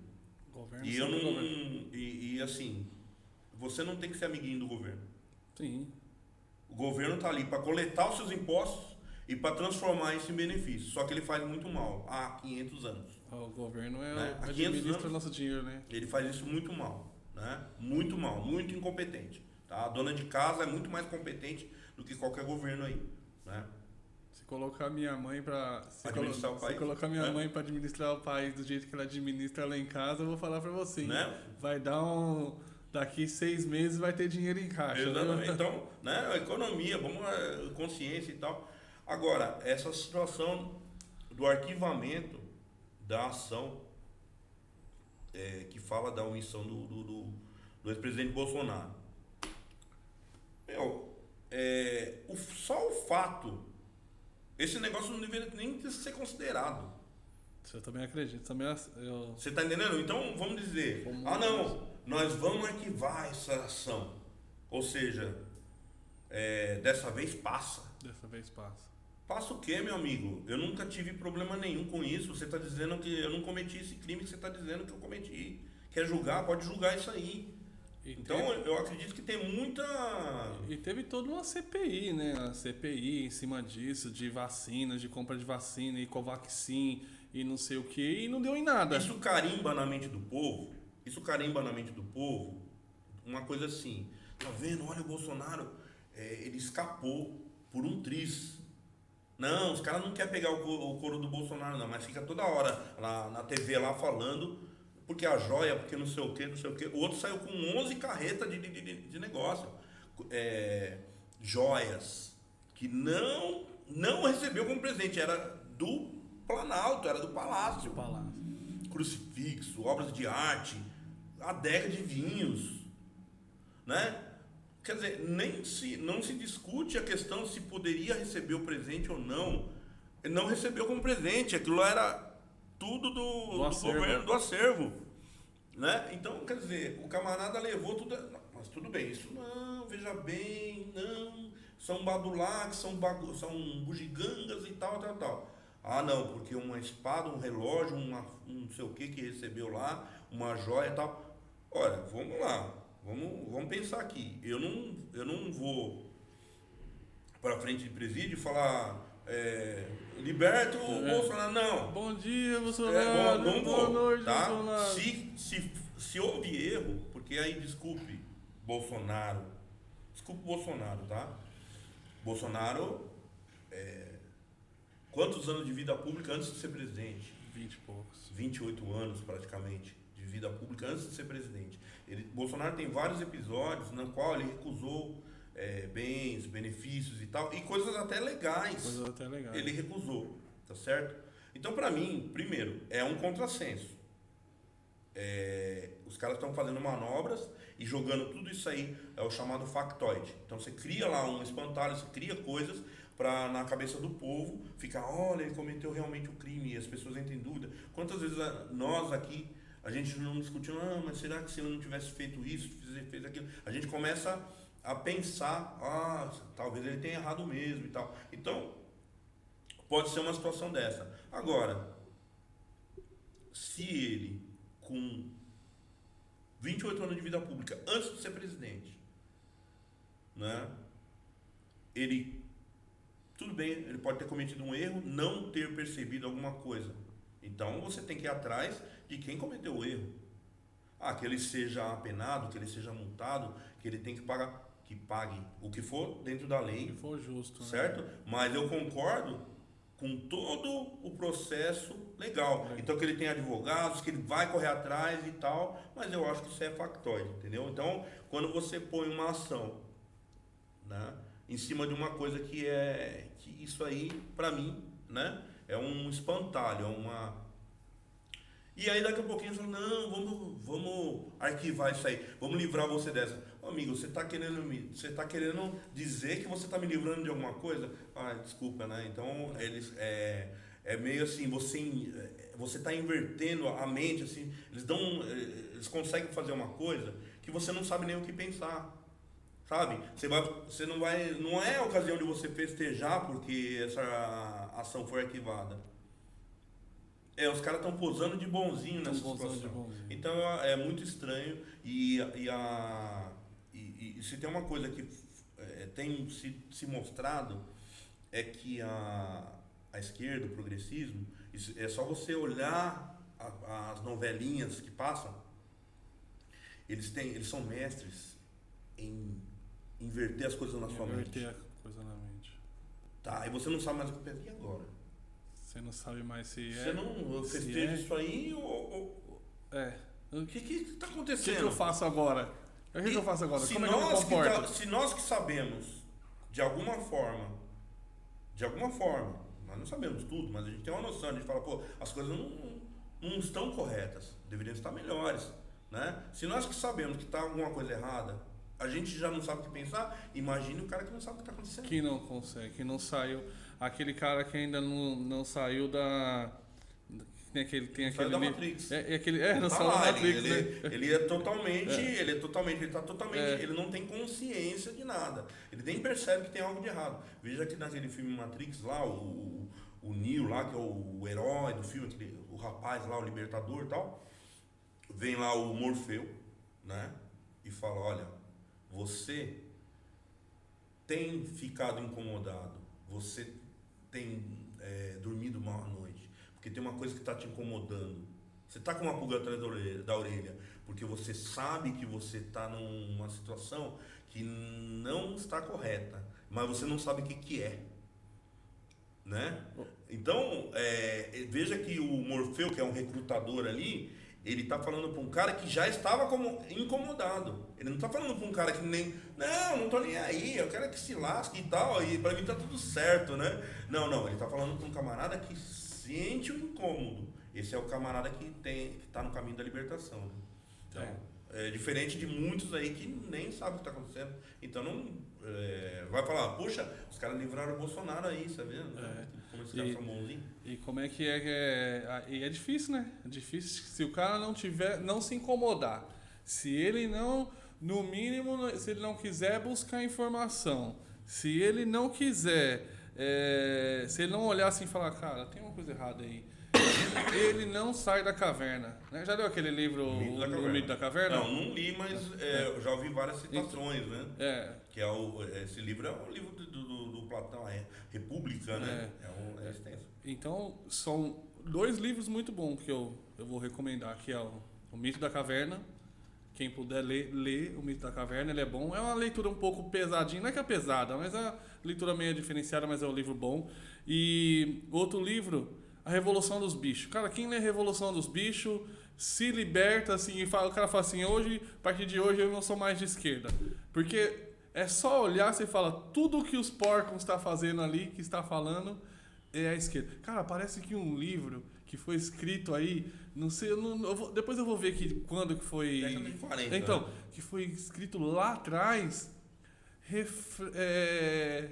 Governo E eu sempre não. governo. E assim, você não tem que ser amiguinho do governo. Sim. O governo está ali para coletar os seus impostos e para transformar isso em benefício. Só que ele faz muito mal há 500 anos. O governo é Né? o Há 500 administra anos. nosso dinheiro, né? Ele faz isso muito mal, né? Muito mal, muito incompetente. Tá? A dona de casa é muito mais competente do que qualquer governo aí, né? Se colocar minha mãe pra... Administrar o país, Se colocar minha né? mãe pra administrar o país do jeito que ela administra lá em casa, eu vou falar pra você, hein? Né? Vai dar um... Daqui 6 meses vai ter dinheiro em caixa. Exatamente. Viu? Então, né? Economia, vamos consciência e tal. Agora, essa situação do arquivamento da ação que fala da omissão do ex-presidente Bolsonaro. Só o fato, esse negócio não deveria nem ser considerado. Isso eu também acredito. Eu... Você tá entendendo? Então vamos dizer, nós vamos arquivar essa ação. Ou seja, dessa vez passa. Dessa vez passa. Passa o quê, meu amigo? Eu nunca tive problema nenhum com isso. Você está dizendo que eu não cometi esse crime que você está dizendo que eu cometi. Quer julgar? Pode julgar isso aí. Então, eu acredito que tem muita... E teve toda uma CPI, né? A CPI em cima disso, de vacinas, de compra de vacina e Covaxin e não sei o que, e não deu em nada. Isso carimba na mente do povo. Uma coisa assim. Tá vendo? Olha o Bolsonaro, ele escapou por um triz. Não, os caras não querem pegar o couro do Bolsonaro, não, mas fica toda hora lá na TV lá falando, porque a joia, porque não sei o que, não sei o que. O outro saiu com 11 carretas de negócio. Joias que não recebeu como presente, era do Planalto, era do Palácio. Crucifixo, obras de arte, adega de vinhos, né? Quer dizer, não se discute a questão se poderia receber o presente ou não. Ele não recebeu como presente, aquilo era tudo do governo, do acervo. Né? Então, quer dizer, o camarada levou tudo. Mas tudo bem, isso não, veja bem, não. São badulaques, são bugigangas e tal. Ah, não, porque uma espada, um relógio, um não sei o que recebeu lá, uma joia e tal. Olha, vamos lá. Vamos pensar aqui. Eu não vou para frente de presídio e falar liberta o Bolsonaro, não. Bom dia, Bolsonaro. Não boa vou, noite, tá? Bolsonaro. Se houve erro, porque aí desculpe Bolsonaro, tá? Bolsonaro, quantos anos de vida pública antes de ser presidente? 20 e poucos. 28 anos praticamente de vida pública antes de ser presidente. Bolsonaro tem vários episódios no qual ele recusou bens, benefícios e tal, e coisas até legais. Ele recusou, tá certo? Então, para mim, primeiro, é um contrassenso. Os caras estão fazendo manobras e jogando tudo isso aí, é o chamado factoide. Então, você cria lá um espantalho, você cria coisas para na cabeça do povo ficar, olha, ele cometeu realmente o crime, e as pessoas entram em dúvida. Quantas vezes nós aqui a gente não discutiu, mas será que se ele não tivesse feito isso, fez aquilo? A gente começa a pensar, talvez ele tenha errado mesmo e tal. Então, pode ser uma situação dessa. Agora, se ele, com 28 anos de vida pública, antes de ser presidente, né, tudo bem, ele pode ter cometido um erro, não ter percebido alguma coisa. Então, você tem que ir atrás de quem cometeu o erro. Que ele seja apenado, que ele seja multado, que ele tem que pagar, que pague o que for dentro da lei. Que for justo. Certo? Né? Mas eu concordo com todo o processo legal. Então, que ele tem advogados, que ele vai correr atrás e tal, mas eu acho que isso é factóide, entendeu? Então, quando você põe uma ação, né, em cima de uma coisa que isso aí, pra mim, né, é um espantalho, E aí daqui a pouquinho você fala, não, vamos arquivar isso aí, vamos livrar você dessa. Amigo, você tá querendo dizer que você tá me livrando de alguma coisa? Desculpa, né? Então, é meio assim, você tá invertendo a mente, assim, eles conseguem fazer uma coisa que você não sabe nem o que pensar. sabe? Você não vai, não é a ocasião de você festejar porque essa ação foi arquivada. Os caras estão posando de bonzinho nessa situação. Então é muito estranho e se tem uma coisa que tem se mostrado é que a esquerda, o progressismo, é só você olhar as novelinhas que passam, eles são mestres em inverter as coisas na sua mente. Inverter a coisa na mente. Tá, e você não sabe mais o que pensa. E agora? Você não sabe mais se Você não festeja isso aí ou... O que tá acontecendo? O que eu faço agora? O que eu faço agora? Se Como é que eu me comporto? Se nós que sabemos, de alguma forma, nós não sabemos tudo, mas a gente tem uma noção, a gente fala, pô, as coisas não estão corretas, deveriam estar melhores, né? Se nós que sabemos que está alguma coisa errada, a gente já não sabe o que pensar, imagine o cara que não sabe o que está acontecendo. Que não consegue, que não saiu, aquele cara que ainda não saiu da... Tem aquele saiu da Matrix. Não saiu da Matrix, né? Ele tá totalmente, ele não tem consciência de nada. Ele nem percebe que tem algo de errado. Veja que naquele filme Matrix lá, o Neo lá, que é o herói do filme, o rapaz lá, o libertador e tal, vem lá o Morfeu, né? E fala, olha, você tem ficado incomodado, você tem dormido mal à noite, porque tem uma coisa que está te incomodando. Você está com uma pulga atrás da orelha, porque você sabe que você está numa situação que não está correta, mas você não sabe o que é, né? Então, veja que o Morfeu, que é um recrutador ali, ele está falando para um cara que já estava incomodado. Ele não está falando para um cara que nem... Não tô nem aí, eu quero que se lasque e tal, e para mim tá tudo certo, né? Não, ele está falando para um camarada que sente o incômodo. Esse é o camarada que está no caminho da libertação. Né? Então, é diferente de muitos aí que nem sabem o que está acontecendo. Então vai falar, poxa, os caras livraram o Bolsonaro aí, sabe? Como esses caras são bonzinhos. E como é que e é difícil, né? É difícil se o cara não se incomodar. Se ele não, no mínimo, se ele não quiser buscar informação, se ele não quiser, se ele não olhar assim e falar, cara, tem uma coisa errada aí, ele não sai da caverna. Né? Já leu aquele livro, O Mito da Caverna? Não li, mas eu já ouvi várias citações, né? Que esse livro é o livro do Platão, República, né? É extenso. Então, são 2 livros muito bons que eu vou recomendar, que é o Mito da Caverna. Quem puder ler O Mito da Caverna, ele é bom. É uma leitura um pouco pesadinha, não é que é pesada, mas é uma leitura meio diferenciada, mas é um livro bom. E outro livro, A Revolução dos Bichos. Cara, quem lê Revolução dos Bichos se liberta, assim, o cara fala assim, a partir de hoje eu não sou mais de esquerda. Porque é só olhar, você fala, tudo que os porcos estão fazendo ali, que está falando, é a esquerda. Cara, parece que um livro que foi escrito aí, não sei, depois eu vou ver quando que foi... Década de 40, então, que foi escrito lá atrás,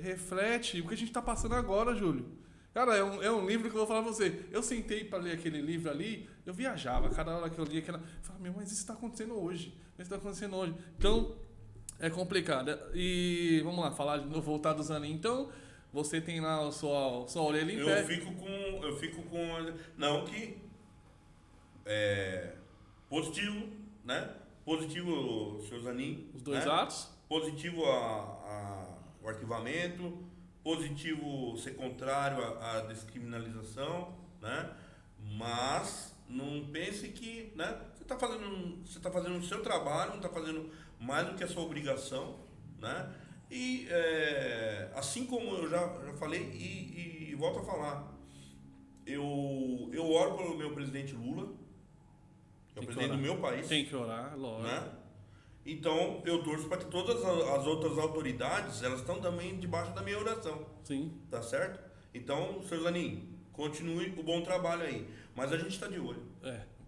reflete o que a gente está passando agora, Júlio. Cara, é um livro que eu vou falar pra você. Eu sentei para ler aquele livro ali, eu viajava. Cada hora que eu lia, eu falava, mas isso está acontecendo hoje. Então, é complicado. E vamos lá, voltar dos aninhos. Então, você tem lá a sua orelha em pé. Eu fico com... Não que... positivo, né? Positivo, seu Zanin. Os 2 né? atos. Positivo o arquivamento. Positivo ser contrário à descriminalização, né? Mas não pense que, né? Você está fazendo o seu trabalho, não está fazendo mais do que a sua obrigação, né? E assim como eu já falei e volto a falar, eu oro pelo meu presidente Lula, que é o presidente do meu país. Tem que orar, lógico. Né? Então, eu torço para que todas as outras autoridades, elas estão também debaixo da minha oração. Sim. Tá certo? Então, seu Zanin, continue o bom trabalho aí. Mas a gente está de olho.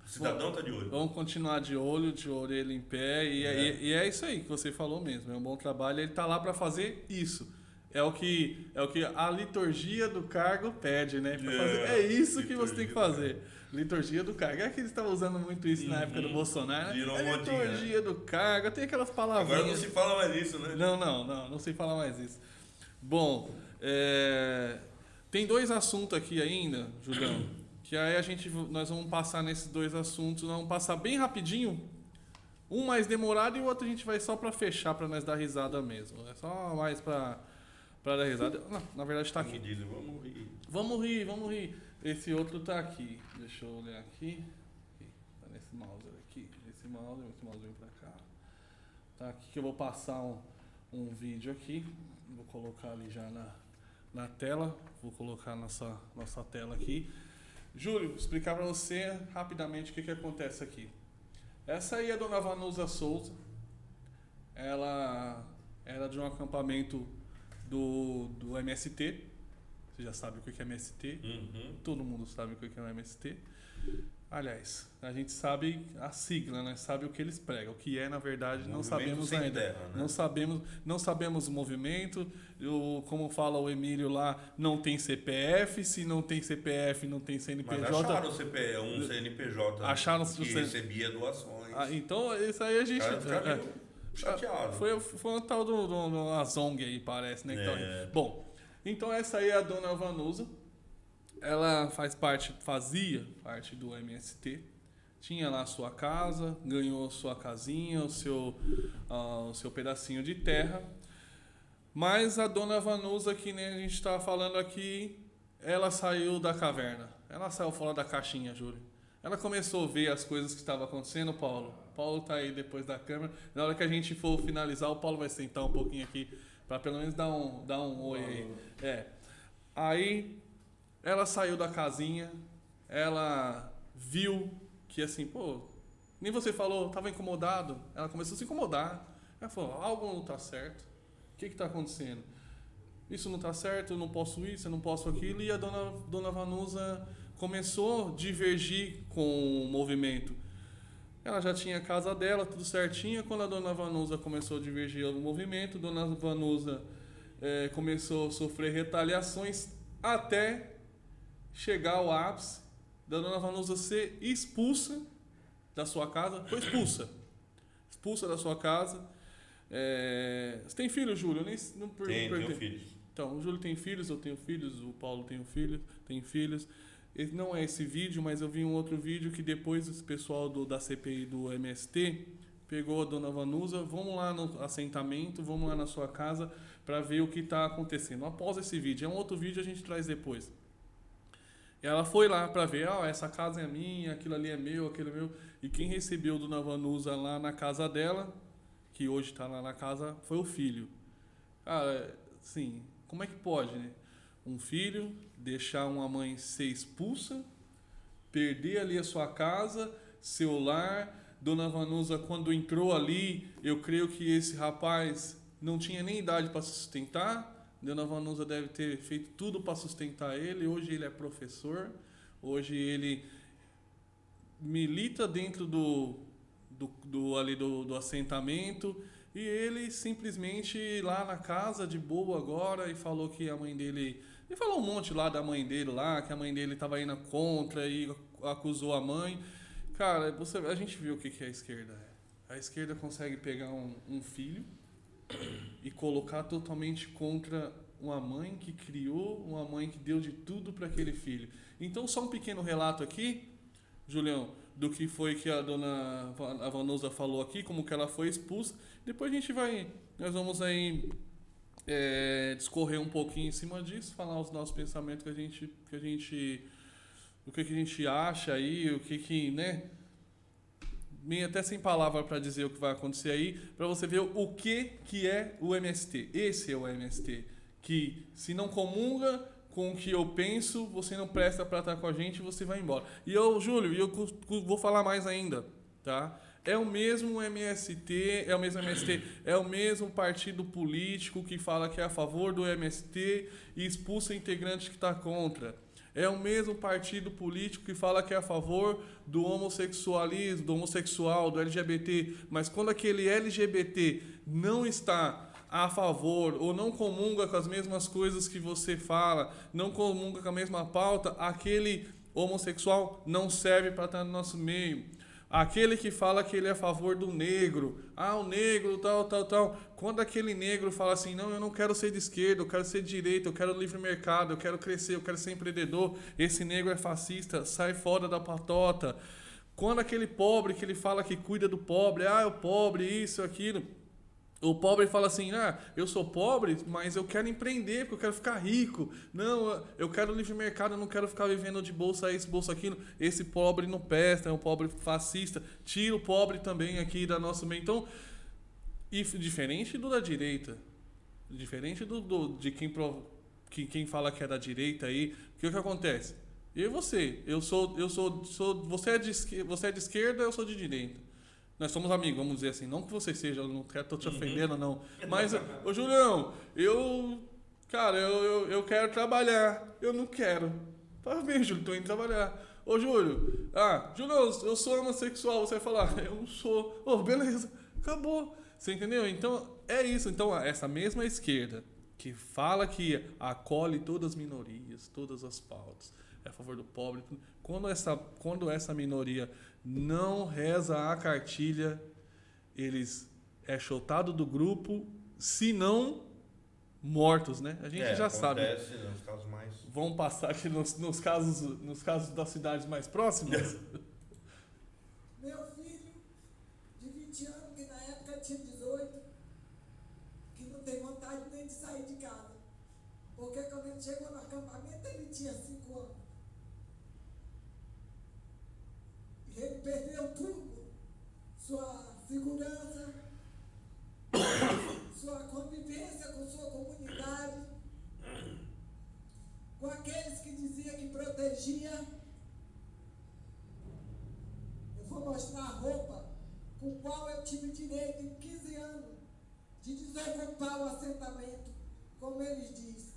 O cidadão está de olho. Vamos continuar de orelha em pé. E é isso aí que você falou mesmo. É um bom trabalho. Ele está lá para fazer isso. É o que a liturgia do cargo pede, né? Pra fazer. É, É isso que você tem que liturgia do fazer. Liturgia do cargo. É que eles estavam usando muito isso na época do Bolsonaro, né? Virou É modinha, liturgia do cargo. Tem aquelas Agora não palavrinhas. se fala mais isso, né? Não se fala mais isso. Bom, tem 2 assuntos aqui ainda, Julião, que aí nós vamos passar nesses 2 assuntos, nós vamos passar bem rapidinho, um mais demorado e o outro a gente vai só pra fechar, pra nós dar risada mesmo. É só mais pra dar risada. Não, na verdade tá aqui. Como dizem, vamos rir. Vamos rir. Esse outro tá aqui. Deixa eu olhar aqui. Tá nesse mouse aqui. Esse mouse vem pra cá. Tá aqui que eu vou passar um vídeo aqui. Vou colocar ali já na tela. Vou colocar nossa tela aqui. Júlio, explicar pra você rapidamente o que acontece aqui. Essa aí é a dona Vanusa Souza. Ela era de um acampamento do MST. Você já sabe o que é MST. Uhum. Todo mundo sabe o que é o MST. Aliás, a gente sabe a sigla, né? Sabe o que eles pregam. O que é, na verdade, não Movimento sabemos Sem ainda. Terra, né? Não sabemos o movimento. Como fala o Emílio lá, não tem CPF. Se não tem CPF, não tem CNPJ. Mas acharam o CPF, um CNPJ Acharam que o recebia doações. Então, isso aí a gente... Cara, fica meio chateado. Foi um tal do Azong aí, parece, né? É. Bom, então essa aí é a dona Vanusa. Ela fazia parte do MST. Tinha lá a sua casa, ganhou sua casinha, o seu pedacinho de terra. Mas a dona Vanusa, que nem a gente estava falando aqui, ela saiu da caverna. Ela saiu fora da caixinha, Júlio. Ela começou a ver as coisas que estavam acontecendo, Paulo. Paulo tá aí depois da câmera. Na hora que a gente for finalizar, o Paulo vai sentar um pouquinho aqui para pelo menos dar um oi aí. Aí ela saiu da casinha, ela viu que assim, pô, nem você falou, tava incomodado. Ela começou a se incomodar. Ela falou, algo não tá certo. O que tá acontecendo? Isso não tá certo, eu não posso isso, eu não posso aquilo. E a dona Vanusa começou a divergir com o movimento. Ela já tinha a casa dela, tudo certinho. Quando a dona Vanusa começou a divergir o movimento, a dona Vanusa começou a sofrer retaliações até chegar ao ápice da dona Vanusa ser expulsa da sua casa. Foi expulsa da sua casa. Você tem filho, Júlio? Eu nem, não Tenho filhos. Então, o Júlio tem filhos, eu tenho filhos, o Paulo tem filhos. Não é esse vídeo, mas eu vi um outro vídeo que depois esse pessoal da CPI do MST pegou a dona Vanusa, vamos lá no assentamento, vamos lá na sua casa para ver o que está acontecendo. Após esse vídeo, é um outro vídeo, a gente traz depois. Ela foi lá para ver, essa casa é minha, aquilo ali é meu, aquilo é meu. E quem recebeu a dona Vanusa lá na casa dela, que hoje está lá na casa, foi o filho. Cara, assim, como é que pode, né? Um filho deixar uma mãe ser expulsa, perder ali a sua casa, seu lar. Dona Vanusa, quando entrou ali, eu creio que esse rapaz não tinha nem idade para sustentar. Dona Vanusa deve ter feito tudo para sustentar ele. Hoje ele é professor. Hoje ele milita dentro do assentamento. E ele simplesmente lá na casa de boa agora e falou que a mãe dele... Ele falou um monte lá da mãe dele lá, que a mãe dele estava indo contra e acusou a mãe. Cara, a gente viu o que a esquerda é. A esquerda consegue pegar um filho e colocar totalmente contra uma mãe que criou, uma mãe que deu de tudo para aquele filho. Então, só um pequeno relato aqui, Julião, do que foi que a dona Vanusa falou aqui, como que ela foi expulsa. Depois nós vamos aí discorrer um pouquinho em cima disso, falar os nossos pensamentos o que a gente acha aí, o que, né? Meio até sem palavra para dizer o que vai acontecer aí, para você ver o que é o MST. Esse é o MST, que se não comunga com o que eu penso, você não presta para estar com a gente, você vai embora. E Júlio, vou falar mais ainda, tá? É o mesmo MST, é o mesmo partido político que fala que é a favor do MST e expulsa integrante que está contra. É o mesmo partido político que fala que é a favor do homossexualismo, do homossexual, do LGBT. Mas quando aquele LGBT não está a favor ou não comunga com as mesmas coisas que você fala, não comunga com a mesma pauta, aquele homossexual não serve para estar no nosso meio. Aquele que fala que ele é a favor do negro, o negro, tal. Quando aquele negro fala assim, não, eu não quero ser de esquerda, eu quero ser de direita, eu quero livre mercado, eu quero crescer, eu quero ser empreendedor, esse negro é fascista, sai fora da patota. Quando aquele pobre que ele fala que cuida do pobre, o pobre, isso, aquilo. O pobre fala assim, eu sou pobre, mas eu quero empreender, porque eu quero ficar rico. Não, eu quero livre mercado, eu não quero ficar vivendo de bolsa isso, bolsa aquilo. Esse pobre não presta, é um pobre fascista. Tira o pobre também aqui da nossa meio. Então, e diferente do da direita, diferente de quem fala que é da direita aí, o que acontece? Eu e você, você é de esquerda, eu sou de direita. Nós somos amigos, vamos dizer assim. Não que você seja, eu não tô te ofendendo, não. Mas, ô Julião, eu quero trabalhar. Eu não quero. Tá bem, Júlio, tô indo trabalhar. Ô Júlio, Julião, eu sou homossexual. Você vai falar, eu não sou. Beleza, acabou. Você entendeu? Então, é isso. Então, essa mesma esquerda que fala que acolhe todas as minorias, todas as pautas, é a favor do pobre. Quando essa minoria não reza a cartilha, eles é chutado do grupo, se não mortos, né? A gente já sabe. Acontece nos casos mais... Vamos passar aqui nos casos das cidades mais próximas. Meu filho, de 20 anos, que na época tinha 18, que não tem vontade nem de sair de casa. Porque quando ele chegou no acampamento, ele tinha 5 anos. Ele perdeu tudo, sua segurança, sua convivência com sua comunidade, com aqueles que diziam que protegia. Eu vou mostrar a roupa com a qual eu tive direito em 15 anos de desocupar o assentamento, como eles dizem.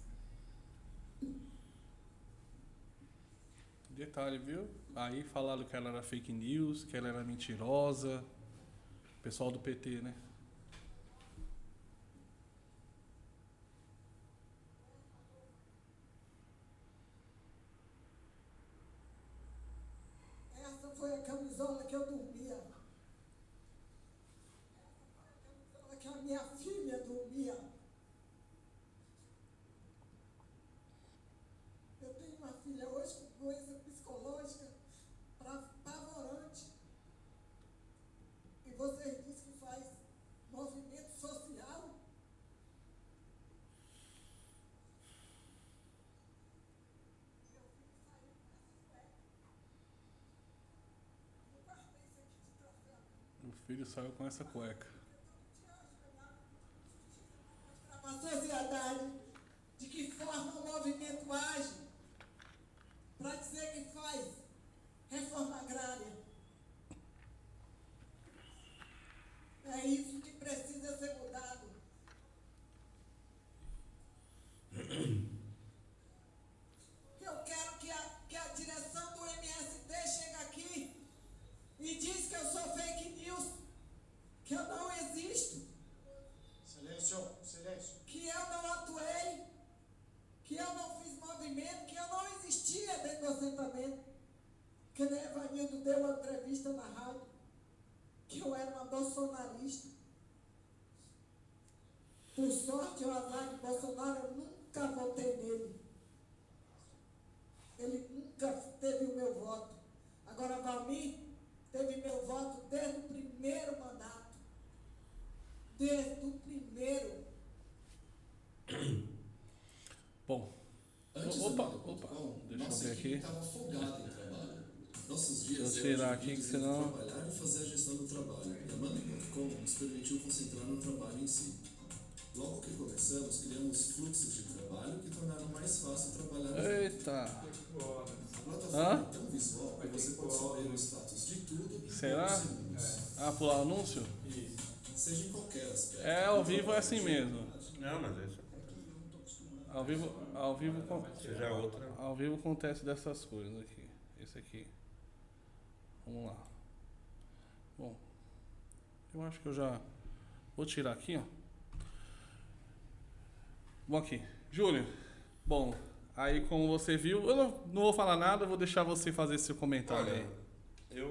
Detalhe, viu? Aí falaram que ela era fake news, que ela era mentirosa. Pessoal do PT, né? Essa foi a camisola que eu dormia. Essa foi a camisola que a minha filha dormia. Eu tenho uma filha hoje com doença psicológica apavorante. E você diz que faz movimento social? Meu filho saiu com essa cueca. Eu guardei isso aqui de troféu. O filho saiu com essa cueca. Para a sociedade de que forma o movimento age, para dizer que faz reforma agrária. É isso que precisa ser mudado. Eu quero que a direção do MST chegue aqui e diz que eu sou fake news, que eu não existo. Silêncio. Que eu não atuei, que eu não fiz movimento, que eu não existia dentro do assentamento. Que nem Evanildo deu uma entrevista na rádio, que eu era uma bolsonarista. Por sorte, o azar de Bolsonaro, eu nunca votei nele. Ele nunca teve o meu voto. Agora, Valmir teve meu voto desde o primeiro mandato. Desde o primeiro. Bom. Antes Opa. Deixa eu ver aqui. Estava afogado em trabalho. Nossos dias Deixa eu tirar aqui, que senão... trabalhar e fazer a gestão do trabalho. E a Monday.com nos permitiu concentrar no trabalho em si. Logo que começamos, criamos fluxos de trabalho que tornaram mais fácil trabalhar. Eita. A plataforma é tão visual que você pode saber o status de tudo em Será? poucos segundos. Pular o anúncio? Seja em qualquer aspecto. Ao vivo é assim mesmo. Não, mas isso seja outra. Ao vivo acontece dessas coisas aqui. Esse aqui. Vamos lá. Bom, eu acho que eu já vou tirar aqui, ó. Vamos aqui. Júlio, bom, aí como você viu, eu não vou falar nada, eu vou deixar você fazer seu comentário Olha, aí.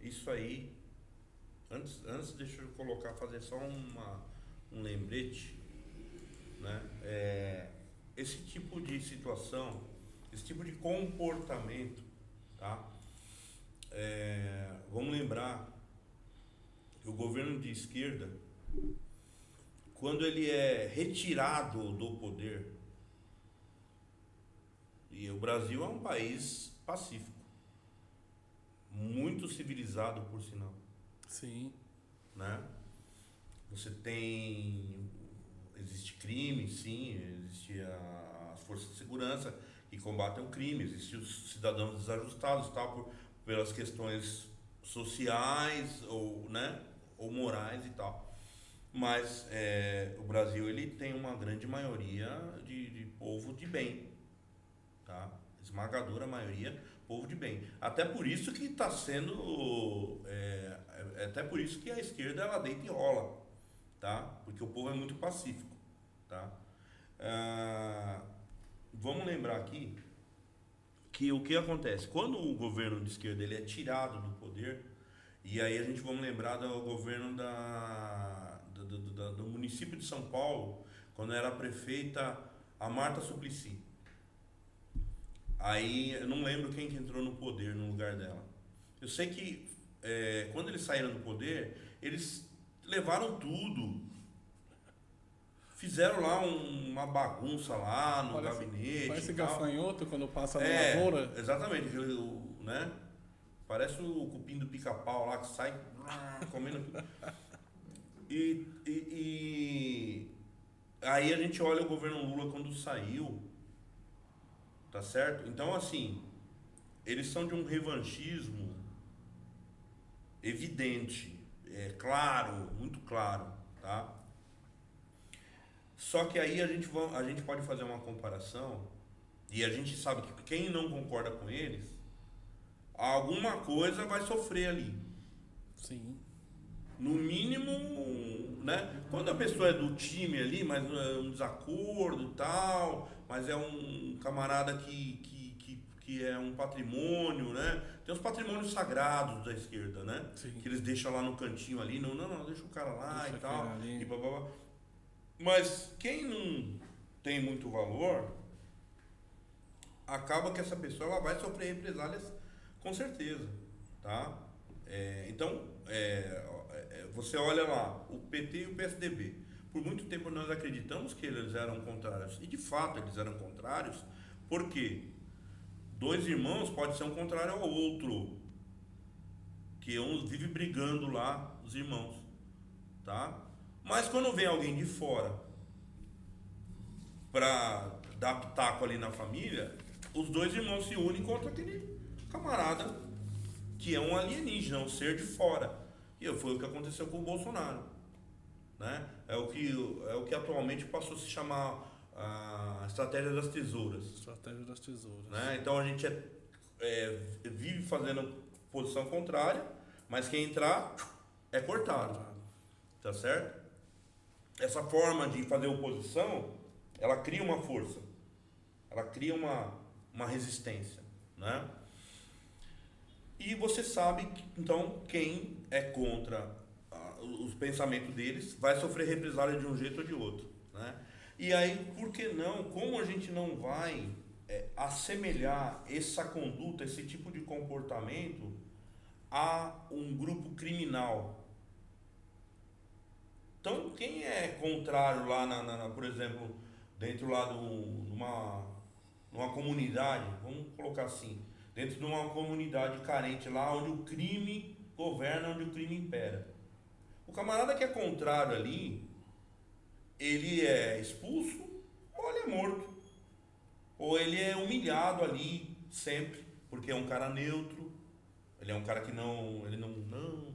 Isso aí, antes deixa eu fazer só um lembrete, né? Esse tipo de situação, esse tipo de comportamento, tá? Vamos lembrar que o governo de esquerda, quando ele é retirado do poder, e o Brasil é um país pacífico, muito civilizado, por sinal, Sim. né? Existe crime, sim, existe as forças de segurança que combatem o crime, existem os cidadãos desajustados, tal, pelas questões sociais ou, né, ou morais e tal. Mas o Brasil, ele tem uma grande maioria de povo de bem, tá? Esmagadora maioria, povo de bem. Até por isso que está sendo, até por isso que a esquerda ela deita e rola, tá? Porque o povo é muito pacífico, tá? Vamos lembrar aqui que o que acontece quando o governo de esquerda ele é tirado do poder, e aí a gente vamos lembrar do governo do município de São Paulo, quando era a prefeita a Marta Suplicy. Aí eu não lembro quem que entrou no poder no lugar dela. Eu sei que quando eles saíram do poder, eles levaram tudo. Fizeram lá uma bagunça lá no gabinete. Parece e tal. gafanhoto quando passa na lavoura. Exatamente, né? Parece o cupim do pica-pau lá que sai comendo tudo. E aí a gente olha o governo Lula quando saiu, tá certo? Então, assim, eles são de um revanchismo evidente, claro, muito claro, tá? Só que aí a gente pode fazer uma comparação, e a gente sabe que quem não concorda com eles, alguma coisa vai sofrer ali. Sim. No mínimo, né? Quando a pessoa é do time ali, mas é um desacordo e tal, mas é um camarada que é um patrimônio, né? Tem os patrimônios sagrados da esquerda, né? Sim. Que eles deixam lá no cantinho ali, não, deixa o cara lá Deixa e tal, ali. e blá, blá, blá. Mas quem não tem muito valor, acaba que essa pessoa ela vai sofrer represálias com certeza, tá? Então, você olha lá, o PT e o PSDB. Por muito tempo nós acreditamos que eles eram contrários. E de fato eles eram contrários, porque dois irmãos pode ser um contrário ao outro. Que um vive brigando lá, os irmãos. Tá? Mas quando vem alguém de fora para dar pitaco ali na família, os dois irmãos se unem contra aquele camarada que é um alienígena, um ser de fora. E foi o que aconteceu com o Bolsonaro, né? É o que atualmente passou a se chamar a estratégia das tesouras. Estratégia das tesouras. Né? Então a gente vive fazendo posição contrária, mas quem entrar é cortado. Tá certo? Essa forma de fazer oposição, ela cria uma força, ela cria uma resistência, né? E você sabe que, então, quem é contra os pensamentos deles vai sofrer represália de um jeito ou de outro, né? E aí, por que não? Como a gente não vai assemelhar essa conduta, esse tipo de comportamento a um grupo criminal? Então, quem é contrário lá, por exemplo, dentro lá numa comunidade, vamos colocar assim, dentro de uma comunidade carente lá, onde o crime governa, onde o crime impera. O camarada que é contrário ali, ele é expulso ou ele é morto. Ou ele é humilhado ali sempre, porque é um cara neutro, ele é um cara que não,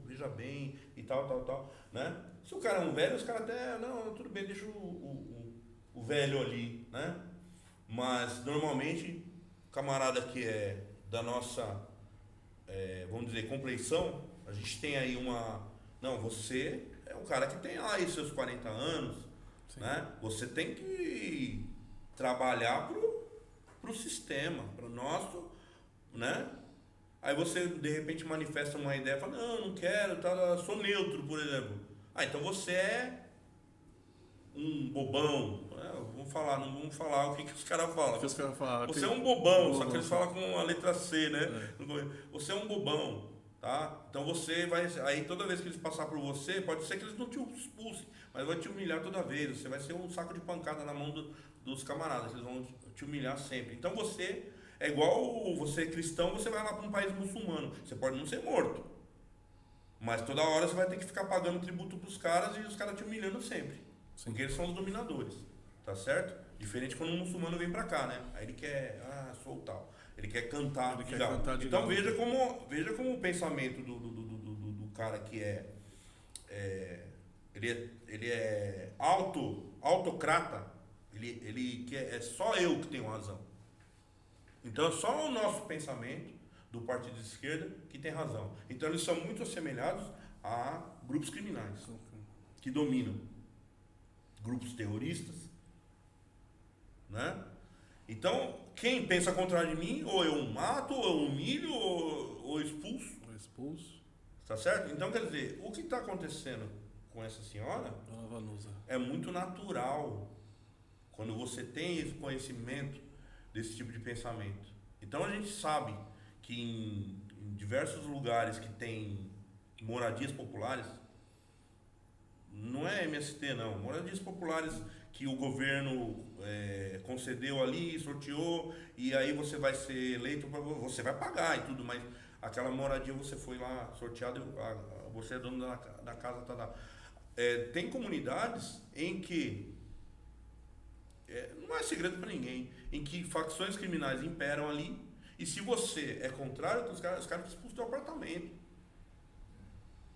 veja bem, e tal, né? Se o cara é um velho, os caras até, não, tudo bem, deixa o velho ali, né? Mas, normalmente, o camarada que é da nossa, vamos dizer, compleição, a gente tem aí não, você é um cara que tem aí seus 40 anos, né? Você tem que trabalhar pro sistema, pro nosso, né? Aí você de repente manifesta uma ideia, fala, não quero, tá, sou neutro, por exemplo. Então você é um bobão. Não vamos falar o que os caras falam. Que os caras falam, Você é um bobão, só que eles falam com a letra C, né? Você é um bobão, tá? Então você vai. Aí toda vez que eles passar por você, pode ser que eles não te expulsem, mas vai te humilhar toda vez. Você vai ser um saco de pancada na mão dos camaradas, eles vão te humilhar sempre. Então você é igual você é cristão, você vai lá para um país muçulmano. Você pode não ser morto, mas toda hora você vai ter que ficar pagando tributo pros caras e os caras te humilhando sempre. Porque eles são os dominadores, tá certo? Diferente quando um muçulmano vem pra cá, né? Aí ele quer, sou tal. Ele quer cantar de galo. Então veja como o pensamento do cara que ele é autocrata, ele quer, é só eu que tenho razão. Então é só o nosso pensamento do partido de esquerda que tem razão. Então eles são muito assemelhados a grupos criminais que dominam. Grupos terroristas, né? Então, quem pensa contrário de mim, ou eu mato, ou eu humilho, ou expulso. Tá certo? Então, quer dizer, o que está acontecendo com essa senhora Dona Vanusa é muito natural quando você tem esse conhecimento desse tipo de pensamento. Então, a gente sabe que em diversos lugares que tem moradias populares, não é MST não, moradias populares que o governo concedeu ali, sorteou, e aí você vai ser eleito, você vai pagar e tudo, mas aquela moradia você foi lá sorteado, você é dono da casa, tá lá. Tem comunidades em que, não é segredo para ninguém, em que facções criminais imperam ali, e se você é contrário, os caras te expulsam do apartamento.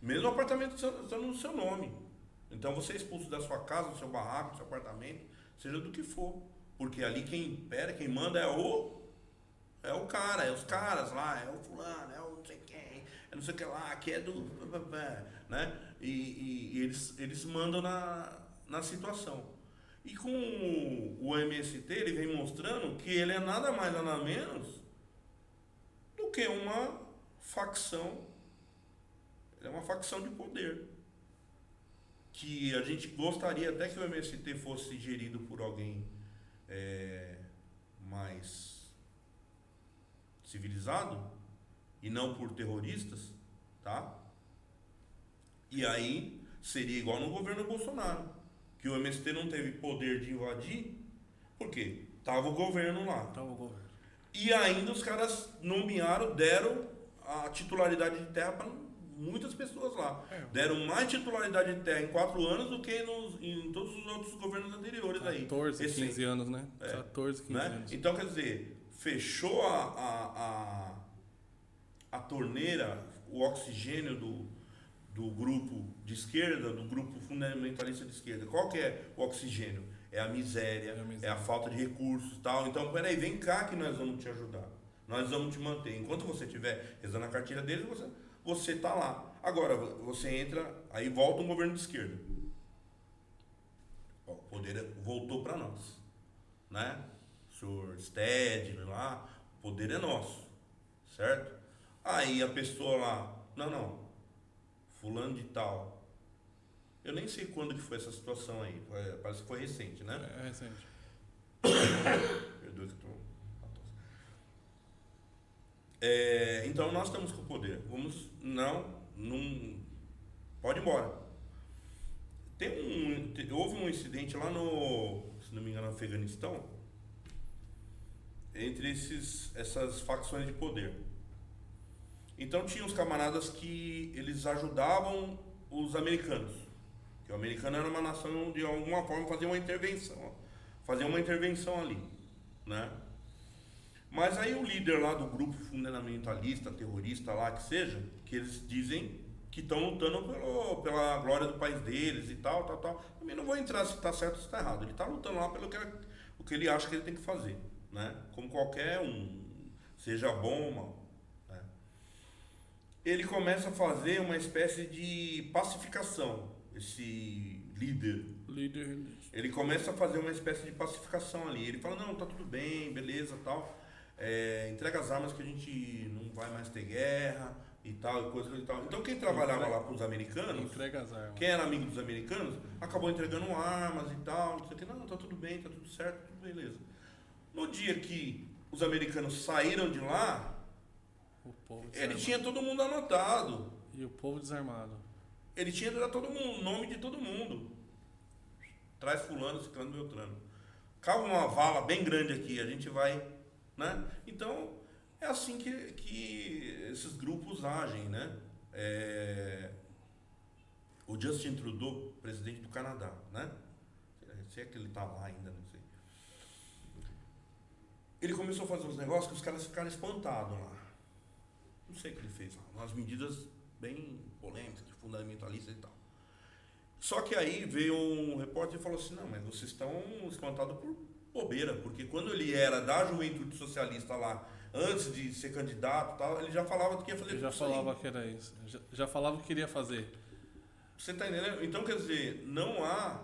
Mesmo o apartamento estando no seu nome. Então você é expulso da sua casa, do seu barraco, do seu apartamento, seja do que for. Porque ali quem impera, quem manda é o cara, é os caras lá, é o fulano, é o não sei quem, é não sei o que lá, que é do... né? E eles mandam na situação. E com o MST, ele vem mostrando que ele é nada mais, nada menos do que uma facção. Ele é uma facção de poder. Que a gente gostaria até que o MST fosse gerido por alguém mais civilizado e não por terroristas, tá? E aí seria igual no governo Bolsonaro, que o MST não teve poder de invadir, por quê? Tava o governo lá. E ainda os caras nomearam, deram a titularidade de terra para muitas pessoas lá. Deram mais titularidade de terra em 4 anos do que em todos os outros governos anteriores 14, 15 anos, né? 14, 15 anos. Então, quer dizer, fechou a torneira, o oxigênio do grupo de esquerda, do grupo fundamentalista de esquerda. Qual que é o oxigênio? É a miséria, é a falta de recursos e tal. Então, peraí, vem cá que nós vamos te ajudar. Nós vamos te manter. Enquanto você estiver rezando a cartilha deles, você está lá. Agora, você entra, aí volta um governo de esquerda. O poder voltou para nós. Né? O senhor Stedley lá, o poder é nosso. Certo? Aí a pessoa lá, não, fulano de tal. Eu nem sei quando que foi essa situação aí. Parece que foi recente, né? É recente. Perdoe que eu tô... então nós estamos com o poder. Não pode ir embora. Houve um incidente lá se não me engano, no Afeganistão, entre essas facções de poder. Então tinha os camaradas que eles ajudavam os americanos. Que o americano era uma nação de alguma forma fazia uma intervenção ali, né? Mas aí o líder lá do grupo fundamentalista, terrorista lá que seja, que eles dizem que estão lutando pela glória do país deles e tal. Também não vou entrar se está certo ou se está errado. Ele está lutando lá pelo que ele acha que ele tem que fazer, né? Como qualquer um, seja bom ou mal. Né? Ele começa a fazer uma espécie de pacificação, esse líder ele começa a fazer uma espécie de pacificação ali. Ele fala, não, tá tudo bem, beleza, tal. Entrega as armas que a gente não vai mais ter guerra e tal, e coisa e tal. Então quem trabalhava lá para os americanos, Entrega as armas. quem era amigo dos americanos, acabou entregando armas e tal, não sei o que, não, tá tudo bem, tá tudo certo, tudo beleza. No dia que os americanos saíram de lá, O povo ele desarmado. tinha todo mundo anotado. E o povo desarmado. Ele tinha todo mundo, o nome de todo mundo. Traz fulano, ciclano, beltrano. Cava uma vala bem grande aqui, a gente vai, né? Então, é assim que esses grupos agem, né? O Justin Trudeau, presidente do Canadá, né? Se é que ele tá lá ainda, não sei. Ele começou a fazer uns negócios que os caras ficaram espantados lá. Não sei o que ele fez lá. Umas medidas bem polêmicas, de fundamentalistas e tal. Só que aí veio um repórter e falou assim, não, mas vocês estão espantados por bobeira, porque quando ele era da Juventude Socialista lá, antes de ser candidato e tal, ele já falava que ia fazer Ele já tudo isso aí. falava que era isso. Já falava o que queria fazer. Você tá entendendo? Então, quer dizer, não há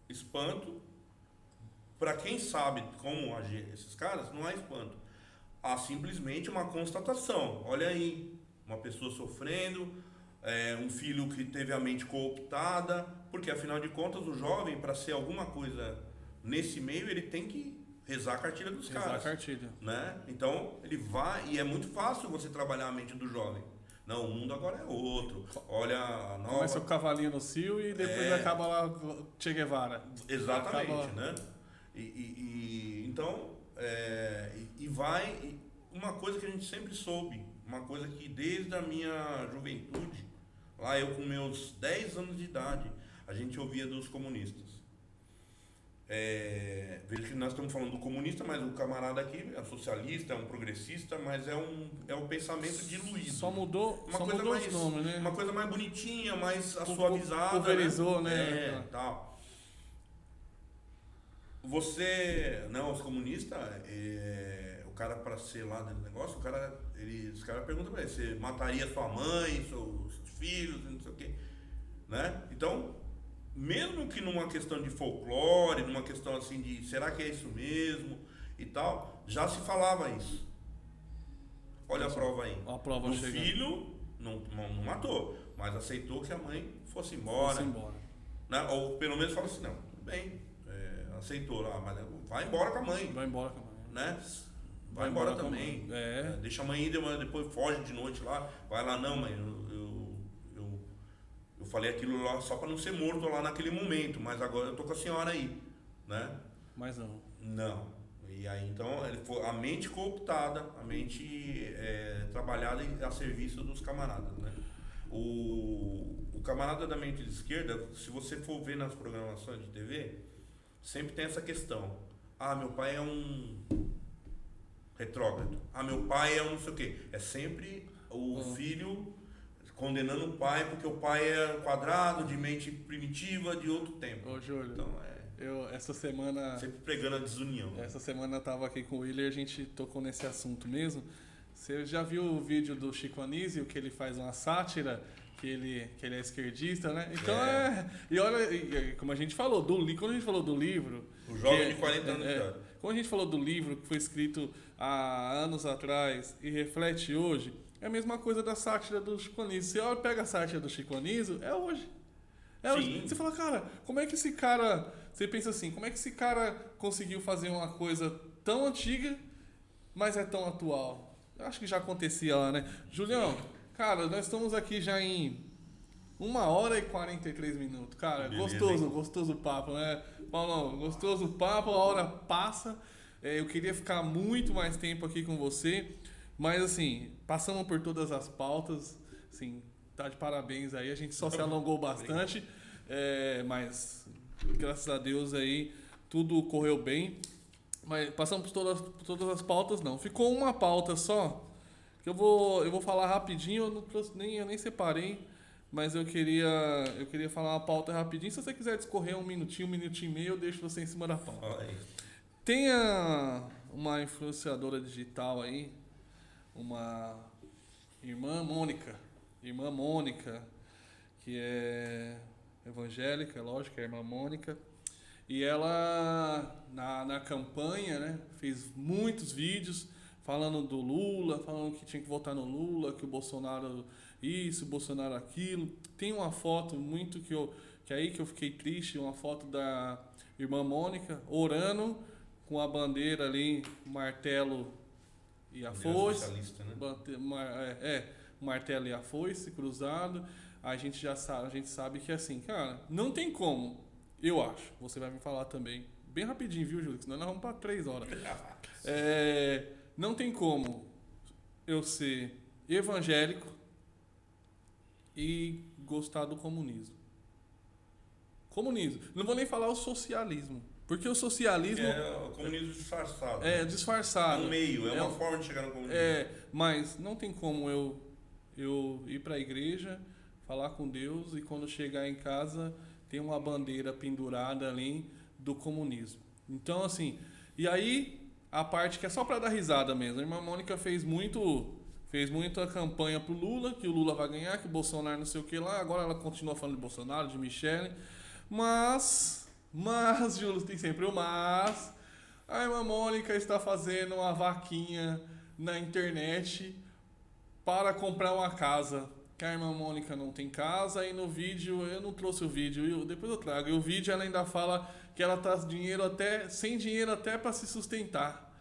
espanto. Para quem sabe como agir esses caras, não há espanto. Há simplesmente uma constatação. Olha aí, uma pessoa sofrendo, um filho que teve a mente cooptada, porque afinal de contas o jovem, para ser alguma coisa nesse meio, ele tem que rezar a cartilha dos Rezar a caras. cartilha. Né? Então ele vai, e é muito fácil você trabalhar a mente do jovem. Não, o mundo agora é outro. Olha a nova. Começa o cavalinho no cio e depois acaba lá Che Guevara. Exatamente, Acaba... né? Então, uma coisa que a gente sempre soube, uma coisa que desde a minha juventude, lá eu com meus 10 anos de idade, a gente ouvia dos comunistas. Veja que nós estamos falando do comunista, mas o camarada aqui é socialista, é um progressista, mas é um pensamento diluído. Só mudou os nomes, né? Uma coisa mais bonitinha, mais suavizada. Pulverizou, né? Tal. Os comunistas, o cara para ser lá dentro do negócio, os caras perguntam pra ele, você mataria sua mãe, seus filhos, não sei o quê, né? Então, mesmo que numa questão de folclore, numa questão assim de, será que é isso mesmo e tal, já se falava isso. Olha a prova aí. A prova o chega. filho não matou, mas aceitou que a mãe fosse embora. Né? Ou pelo menos fala assim, não, tudo bem. Aceitou lá, mas vai embora com a mãe. Vai embora com a mãe. Né? Vai embora também. É. Deixa a mãe ir, depois foge de noite lá. Vai lá, não, mãe, eu falei aquilo lá só para não ser morto lá naquele momento, mas agora eu tô com a senhora aí. Né? Mas não. Não. E aí então ele foi a mente cooptada, a mente trabalhada a serviço dos camaradas. Né? O camarada da mente de esquerda, se você for ver nas programações de TV, sempre tem essa questão. Ah, meu pai é um retrógrado. Ah, meu pai é um não sei o quê. É sempre o filho condenando o pai porque o pai é quadrado, de mente primitiva, de outro tempo. Ô, Júlio, então eu essa semana... Sempre pregando a desunião. Essa semana eu tava aqui com o Willer e a gente tocou nesse assunto mesmo. Você já viu o vídeo do Chico Anísio, que ele faz uma sátira... Que ele é esquerdista, né? Então E olha, como a gente falou, quando a gente falou do livro... O jovem de 40 anos de idade. Quando a gente falou do livro que foi escrito há anos atrás e reflete hoje, é a mesma coisa da sátira do Chico Anísio. Você pega a sátira do Chico Anísio, é hoje. Hoje. Você fala, cara, como é que esse cara... Você pensa assim, como é que esse cara conseguiu fazer uma coisa tão antiga, mas é tão atual? Eu acho que já acontecia lá, né? Julião... Cara, nós estamos aqui já em 1h43. Cara, beleza, gostoso o papo, né? Paulão, gostoso o papo, a hora passa. Eu queria ficar muito mais tempo aqui com você, mas assim, passamos por todas as pautas, assim, tá de parabéns aí, a gente só se alongou bastante, mas graças a Deus aí tudo correu bem, mas passamos por todas as pautas não. Ficou uma pauta só, que eu vou falar rapidinho, eu nem separei, mas eu queria falar uma pauta rapidinho. Se você quiser discorrer um minutinho e meio, eu deixo você em cima da pauta. Tem uma influenciadora digital aí, uma irmã Mônica, que é evangélica, lógico, é a irmã Mônica. E ela, na campanha, né, fez muitos vídeos falando do Lula, falando que tinha que votar no Lula, que o Bolsonaro isso, o Bolsonaro aquilo. Tem uma foto muito que eu fiquei triste, uma foto da irmã Mônica orando com a bandeira ali, martelo e a foice. Socialista, né? O martelo e a foice cruzado. A gente sabe que é assim, cara, não tem como, eu acho. Você vai me falar também, bem rapidinho, viu, Júlio? Senão nós vamos para 3 horas. Não tem como eu ser evangélico e gostar do comunismo. Não vou nem falar o socialismo. Porque o socialismo... É o comunismo disfarçado. É, disfarçado. É um meio, uma forma de chegar no comunismo. Mas não tem como eu ir para a igreja, falar com Deus e quando chegar em casa ter uma bandeira pendurada ali do comunismo. Então, assim... E aí, a parte que é só para dar risada mesmo. A irmã Mônica fez muito a campanha pro Lula, que o Lula vai ganhar, que o Bolsonaro não sei o que lá. Agora ela continua falando de Bolsonaro, de Michele. Mas, Júlio, tem sempre o mas. A irmã Mônica está fazendo uma vaquinha na internet para comprar uma casa. Que a irmã Mônica não tem casa e no vídeo, eu não trouxe o vídeo, depois eu trago. E o vídeo ela ainda fala que ela está sem dinheiro até para se sustentar.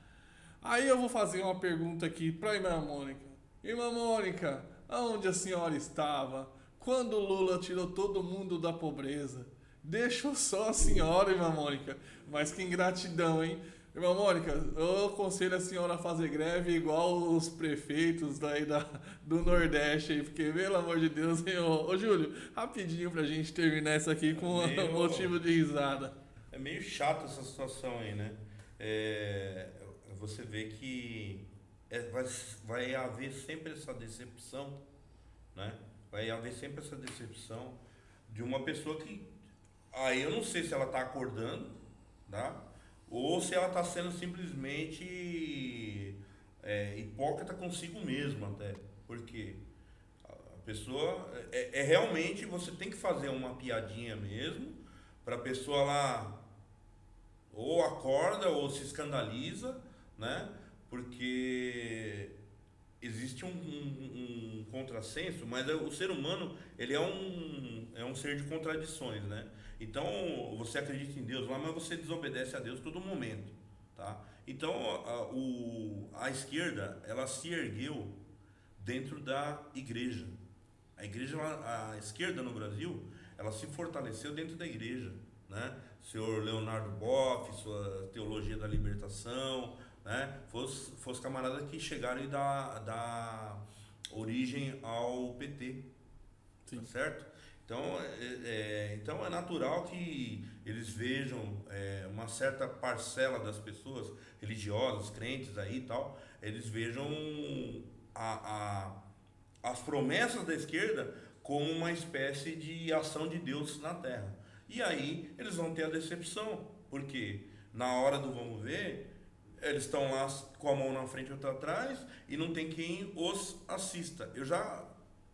Aí eu vou fazer uma pergunta aqui para a irmã Mônica. Irmã Mônica, aonde a senhora estava quando o Lula tirou todo mundo da pobreza? Deixou só a senhora, irmã Mônica. Mas que ingratidão, hein? Irmã Mônica, eu aconselho a senhora a fazer greve igual os prefeitos daí do Nordeste aí, porque, pelo amor de Deus, hein? Ô Júlio, rapidinho pra gente terminar isso aqui com um motivo de risada. É meio chato essa situação aí, né? Você vê que vai haver sempre essa decepção, né? Vai haver sempre essa decepção de uma pessoa que... Aí eu não sei se ela está acordando, tá? Ou se ela está sendo simplesmente hipócrita consigo mesma até. Porque a pessoa... realmente você tem que fazer uma piadinha mesmo para a pessoa lá ou acorda ou se escandaliza, né? Porque existe um contrassenso, mas o ser humano ele é um ser de contradições, né? Então você acredita em Deus lá, mas você desobedece a Deus todo momento, tá? Então a esquerda ela se ergueu dentro da igreja. A esquerda no Brasil ela se fortaleceu dentro da igreja, né? Senhor Leonardo Boff, sua teologia da libertação, né? Foi os camaradas que chegaram e da origem ao PT. Sim. Tá certo? Então é natural que eles vejam uma certa parcela das pessoas religiosas, crentes aí e tal, eles vejam as promessas da esquerda como uma espécie de ação de Deus na Terra. E aí eles vão ter a decepção, porque na hora do vamos ver, eles estão lá com a mão na frente e outra atrás e não tem quem os assista. Eu já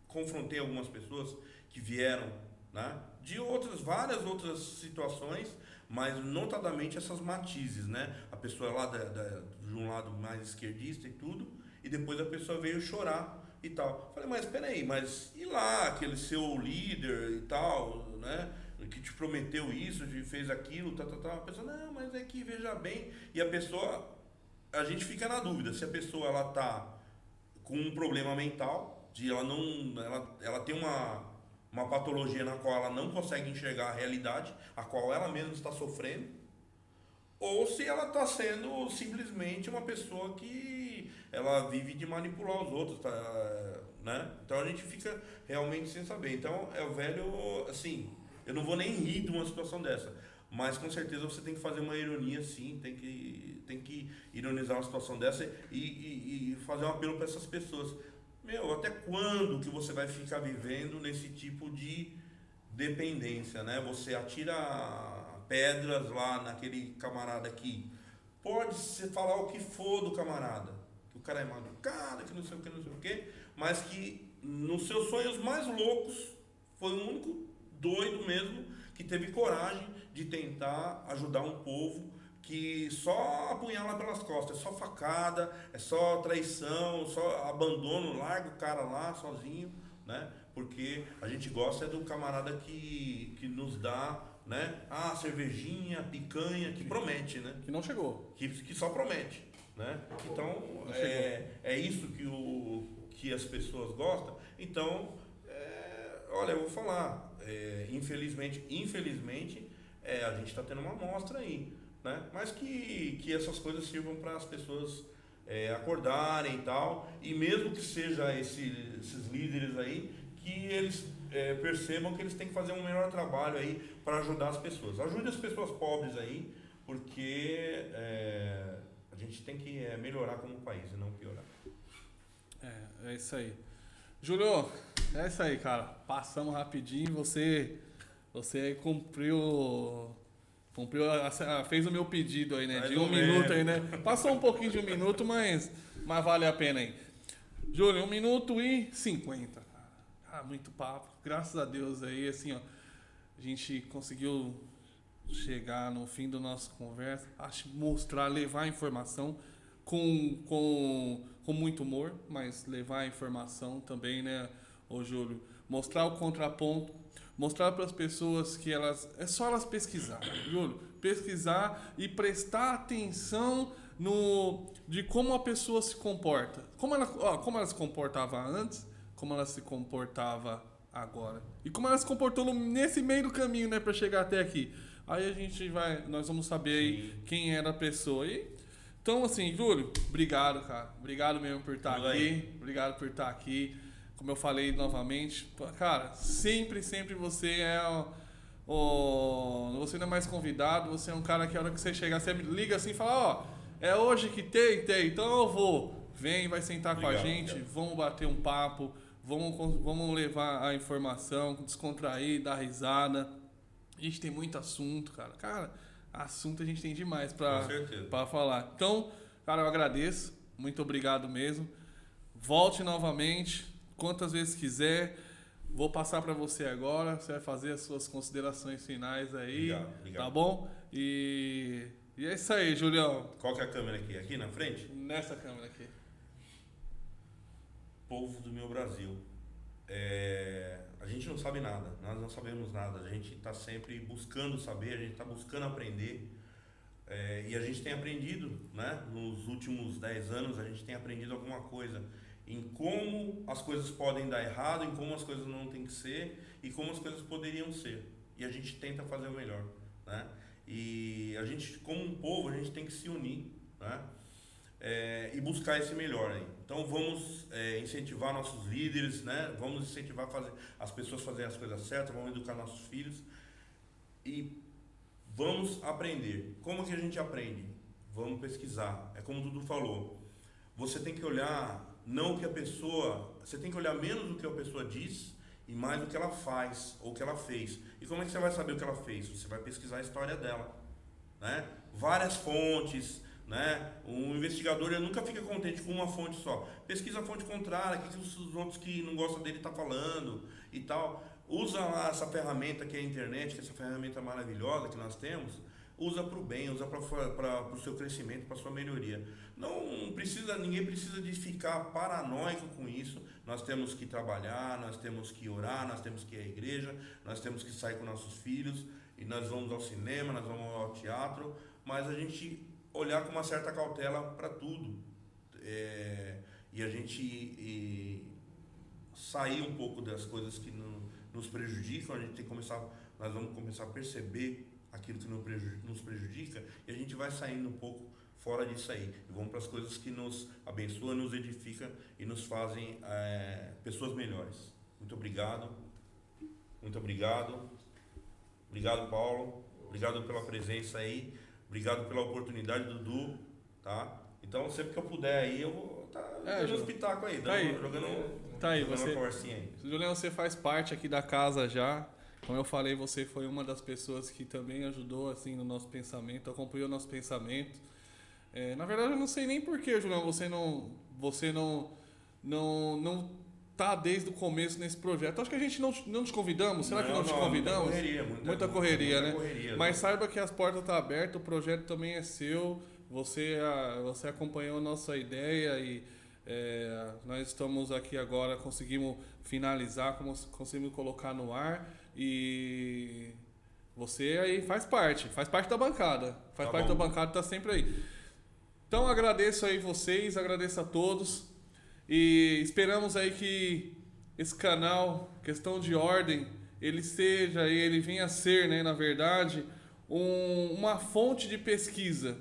confrontei algumas pessoas que vieram, né, de várias outras situações, mas notadamente essas matizes, né? A pessoa lá de um lado mais esquerdista e tudo, e depois a pessoa veio chorar e tal. Falei, mas peraí, mas e lá aquele seu líder e tal, né? Que te prometeu isso, te fez aquilo, tal. A pessoa, não, mas é que veja bem. E a gente fica na dúvida se a pessoa ela tá com um problema mental, ela tem uma patologia na qual ela não consegue enxergar a realidade, a qual ela mesma está sofrendo, ou se ela está sendo simplesmente uma pessoa que ela vive de manipular os outros, né? Então a gente fica realmente sem saber. Então é o velho, assim, eu não vou nem rir de uma situação dessa, mas com certeza você tem que fazer uma ironia, sim, tem que ironizar uma situação dessa e fazer um apelo para essas pessoas. Até quando que você vai ficar vivendo nesse tipo de dependência, né? Você atira pedras lá naquele camarada aqui. Pode se falar o que for do camarada, que o cara é malucado, que não sei o que, mas que nos seus sonhos mais loucos foi o único doido mesmo que teve coragem de tentar ajudar um povo que só apunhala pelas costas, é só facada, é só traição, só abandono, larga o cara lá sozinho, né? Porque a gente gosta do camarada que nos dá, né? Cervejinha, picanha, que promete, né? Que não chegou. Que só promete, né? Então, é isso que as pessoas gostam. Então, olha, eu vou falar, infelizmente, a gente está tendo uma amostra aí, né? Mas que essas coisas sirvam para as pessoas acordarem e tal, e mesmo que seja esses líderes aí, que eles percebam que eles têm que fazer um melhor trabalho aí para ajudar as pessoas. Ajude as pessoas pobres aí, porque a gente tem que melhorar como país e não piorar. É isso aí. Júlio, é isso aí, cara. Passamos rapidinho, você cumpriu, fez o meu pedido aí, né? Mais De ou 1 minuto menos. aí, né? Passou um pouquinho de 1 minuto, mas vale a pena aí. Júlio, 1 minuto e 50, cara. Muito papo. Graças a Deus aí, assim, ó, a gente conseguiu chegar no fim da nossa conversa, mostrar, levar a informação com muito humor, mas levar a informação também, né, ô Júlio? Mostrar o contraponto, mostrar para as pessoas que é só elas pesquisar, Júlio, pesquisar e prestar atenção de como a pessoa se comporta, como ela se comportava antes, como ela se comportava agora e como ela se comportou nesse meio do caminho, né, para chegar até aqui. Aí nós vamos saber aí quem era a pessoa. Então, assim, Júlio, obrigado, cara. Obrigado mesmo por estar aqui. Aí. Obrigado por estar aqui. Como eu falei novamente, cara, sempre você você não é mais convidado, você é um cara que a hora que você chegar, você liga assim e fala, é hoje que tem, então eu vou. Vem, vai sentar com a gente, vamos bater um papo, vamos levar a informação, descontrair, dar risada. A gente tem muito assunto, cara. Cara, assunto a gente tem demais pra falar. Então, cara, eu agradeço. Muito obrigado mesmo. Volte novamente, quantas vezes quiser. Vou passar para você agora. Você vai fazer as suas considerações finais aí. Obrigado. Tá bom? E é isso aí, Julião. Qual que é a câmera aqui? Aqui na frente? Nessa câmera aqui. Povo do meu Brasil. A gente não sabe nada, nós não sabemos nada, a gente está sempre buscando saber, a gente está buscando aprender, e a gente tem aprendido, né? Nos últimos 10 anos a gente tem aprendido alguma coisa em como as coisas podem dar errado, em como as coisas não tem que ser e como as coisas poderiam ser, e a gente tenta fazer o melhor, né? E a gente, como um povo, a gente tem que se unir, né? E buscar esse melhor aí. Então vamos incentivar nossos líderes, né? Vamos incentivar as pessoas a fazerem as coisas certas, vamos educar nossos filhos e vamos aprender. Como que a gente aprende? Vamos pesquisar. É como o Dudu falou. Você tem que olhar você tem que olhar menos do que a pessoa diz e mais do que ela faz ou o que ela fez. E como é que você vai saber o que ela fez? Você vai pesquisar a história dela, né? Várias fontes, né? Um investigador ele nunca fica contente com uma fonte só. Pesquisa a fonte contrária, o que os outros que não gostam dele estão falando e tal. Usa lá essa ferramenta que é a internet, que é essa ferramenta maravilhosa que nós temos. Usa para o bem, usa para o seu crescimento, para a sua melhoria. Ninguém precisa de ficar paranoico com isso. Nós temos que trabalhar, nós temos que orar, nós temos que ir à igreja, nós temos que sair com nossos filhos, e nós vamos ao cinema, nós vamos ao teatro, mas a gente olhar com uma certa cautela para tudo, e a gente sair um pouco das coisas que nos prejudicam. A gente tem que nós vamos começar a perceber aquilo que nos prejudica, e a gente vai saindo um pouco fora disso aí, e vamos para as coisas que nos abençoam, nos edificam e nos fazem pessoas melhores. Muito obrigado, Paulo, obrigado pela presença aí. Obrigado pela oportunidade, Dudu, tá? Então, sempre que eu puder aí, eu vou estar dando uns pitacos aí, jogando uma conversinha aí. Julião, você faz parte aqui da casa já. Como eu falei, você foi uma das pessoas que também ajudou assim no nosso pensamento, acompanhou o nosso pensamento. Na verdade, eu não sei nem porquê, Julião, você não tá desde o começo nesse projeto. Acho que a gente não te convidamos. Será que não te convidamos? Muita correria, né? Correria, mas saiba que as portas estão abertas, o projeto também é seu. Você acompanhou a nossa ideia e nós estamos aqui agora, conseguimos finalizar, conseguimos colocar no ar e você aí faz parte da bancada. Faz parte da bancada, tá sempre aí. Então agradeço aí vocês, agradeço a todos e esperamos aí que esse canal, Questão de Ordem, ele venha a ser, né, na verdade, uma fonte de pesquisa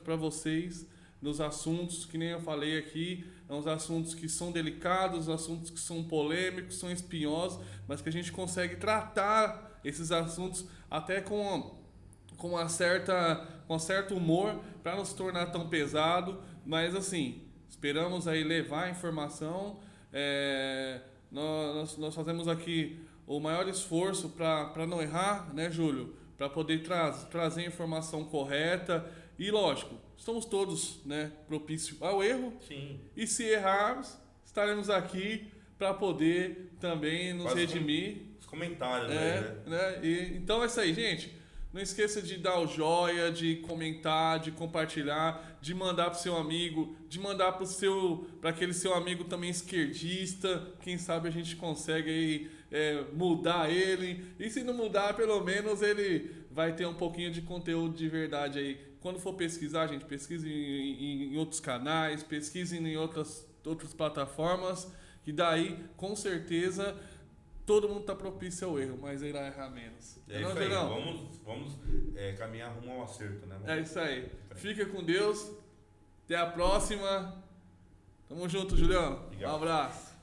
para vocês nos assuntos, que nem eu falei aqui, uns assuntos que são delicados, assuntos que são polêmicos, são espinhosos, mas que a gente consegue tratar esses assuntos até com um certo humor, para não se tornar tão pesado, mas assim, esperamos aí levar a informação, nós fazemos aqui o maior esforço para não errar, né, Júlio? Para poder trazer a informação correta e, lógico, estamos todos, né, propícios ao erro. Sim. E se errarmos, estaremos aqui para poder também nos redimir. Os comentários aí, né? Então é isso aí, gente. Não esqueça de dar o joia, de comentar, de compartilhar, de mandar pro seu amigo, de mandar para aquele seu amigo também esquerdista. Quem sabe a gente consegue aí mudar ele. E se não mudar, pelo menos ele vai ter um pouquinho de conteúdo de verdade aí. Quando for pesquisar, gente, pesquise em outros canais, pesquise em outras plataformas, que daí, com certeza, todo mundo está propício ao erro, mas irá errar menos. É isso aí, vamos caminhar rumo ao acerto, né? É isso aí. Fica com Deus. Até a próxima. Tamo junto, Julião. Obrigado. Um abraço.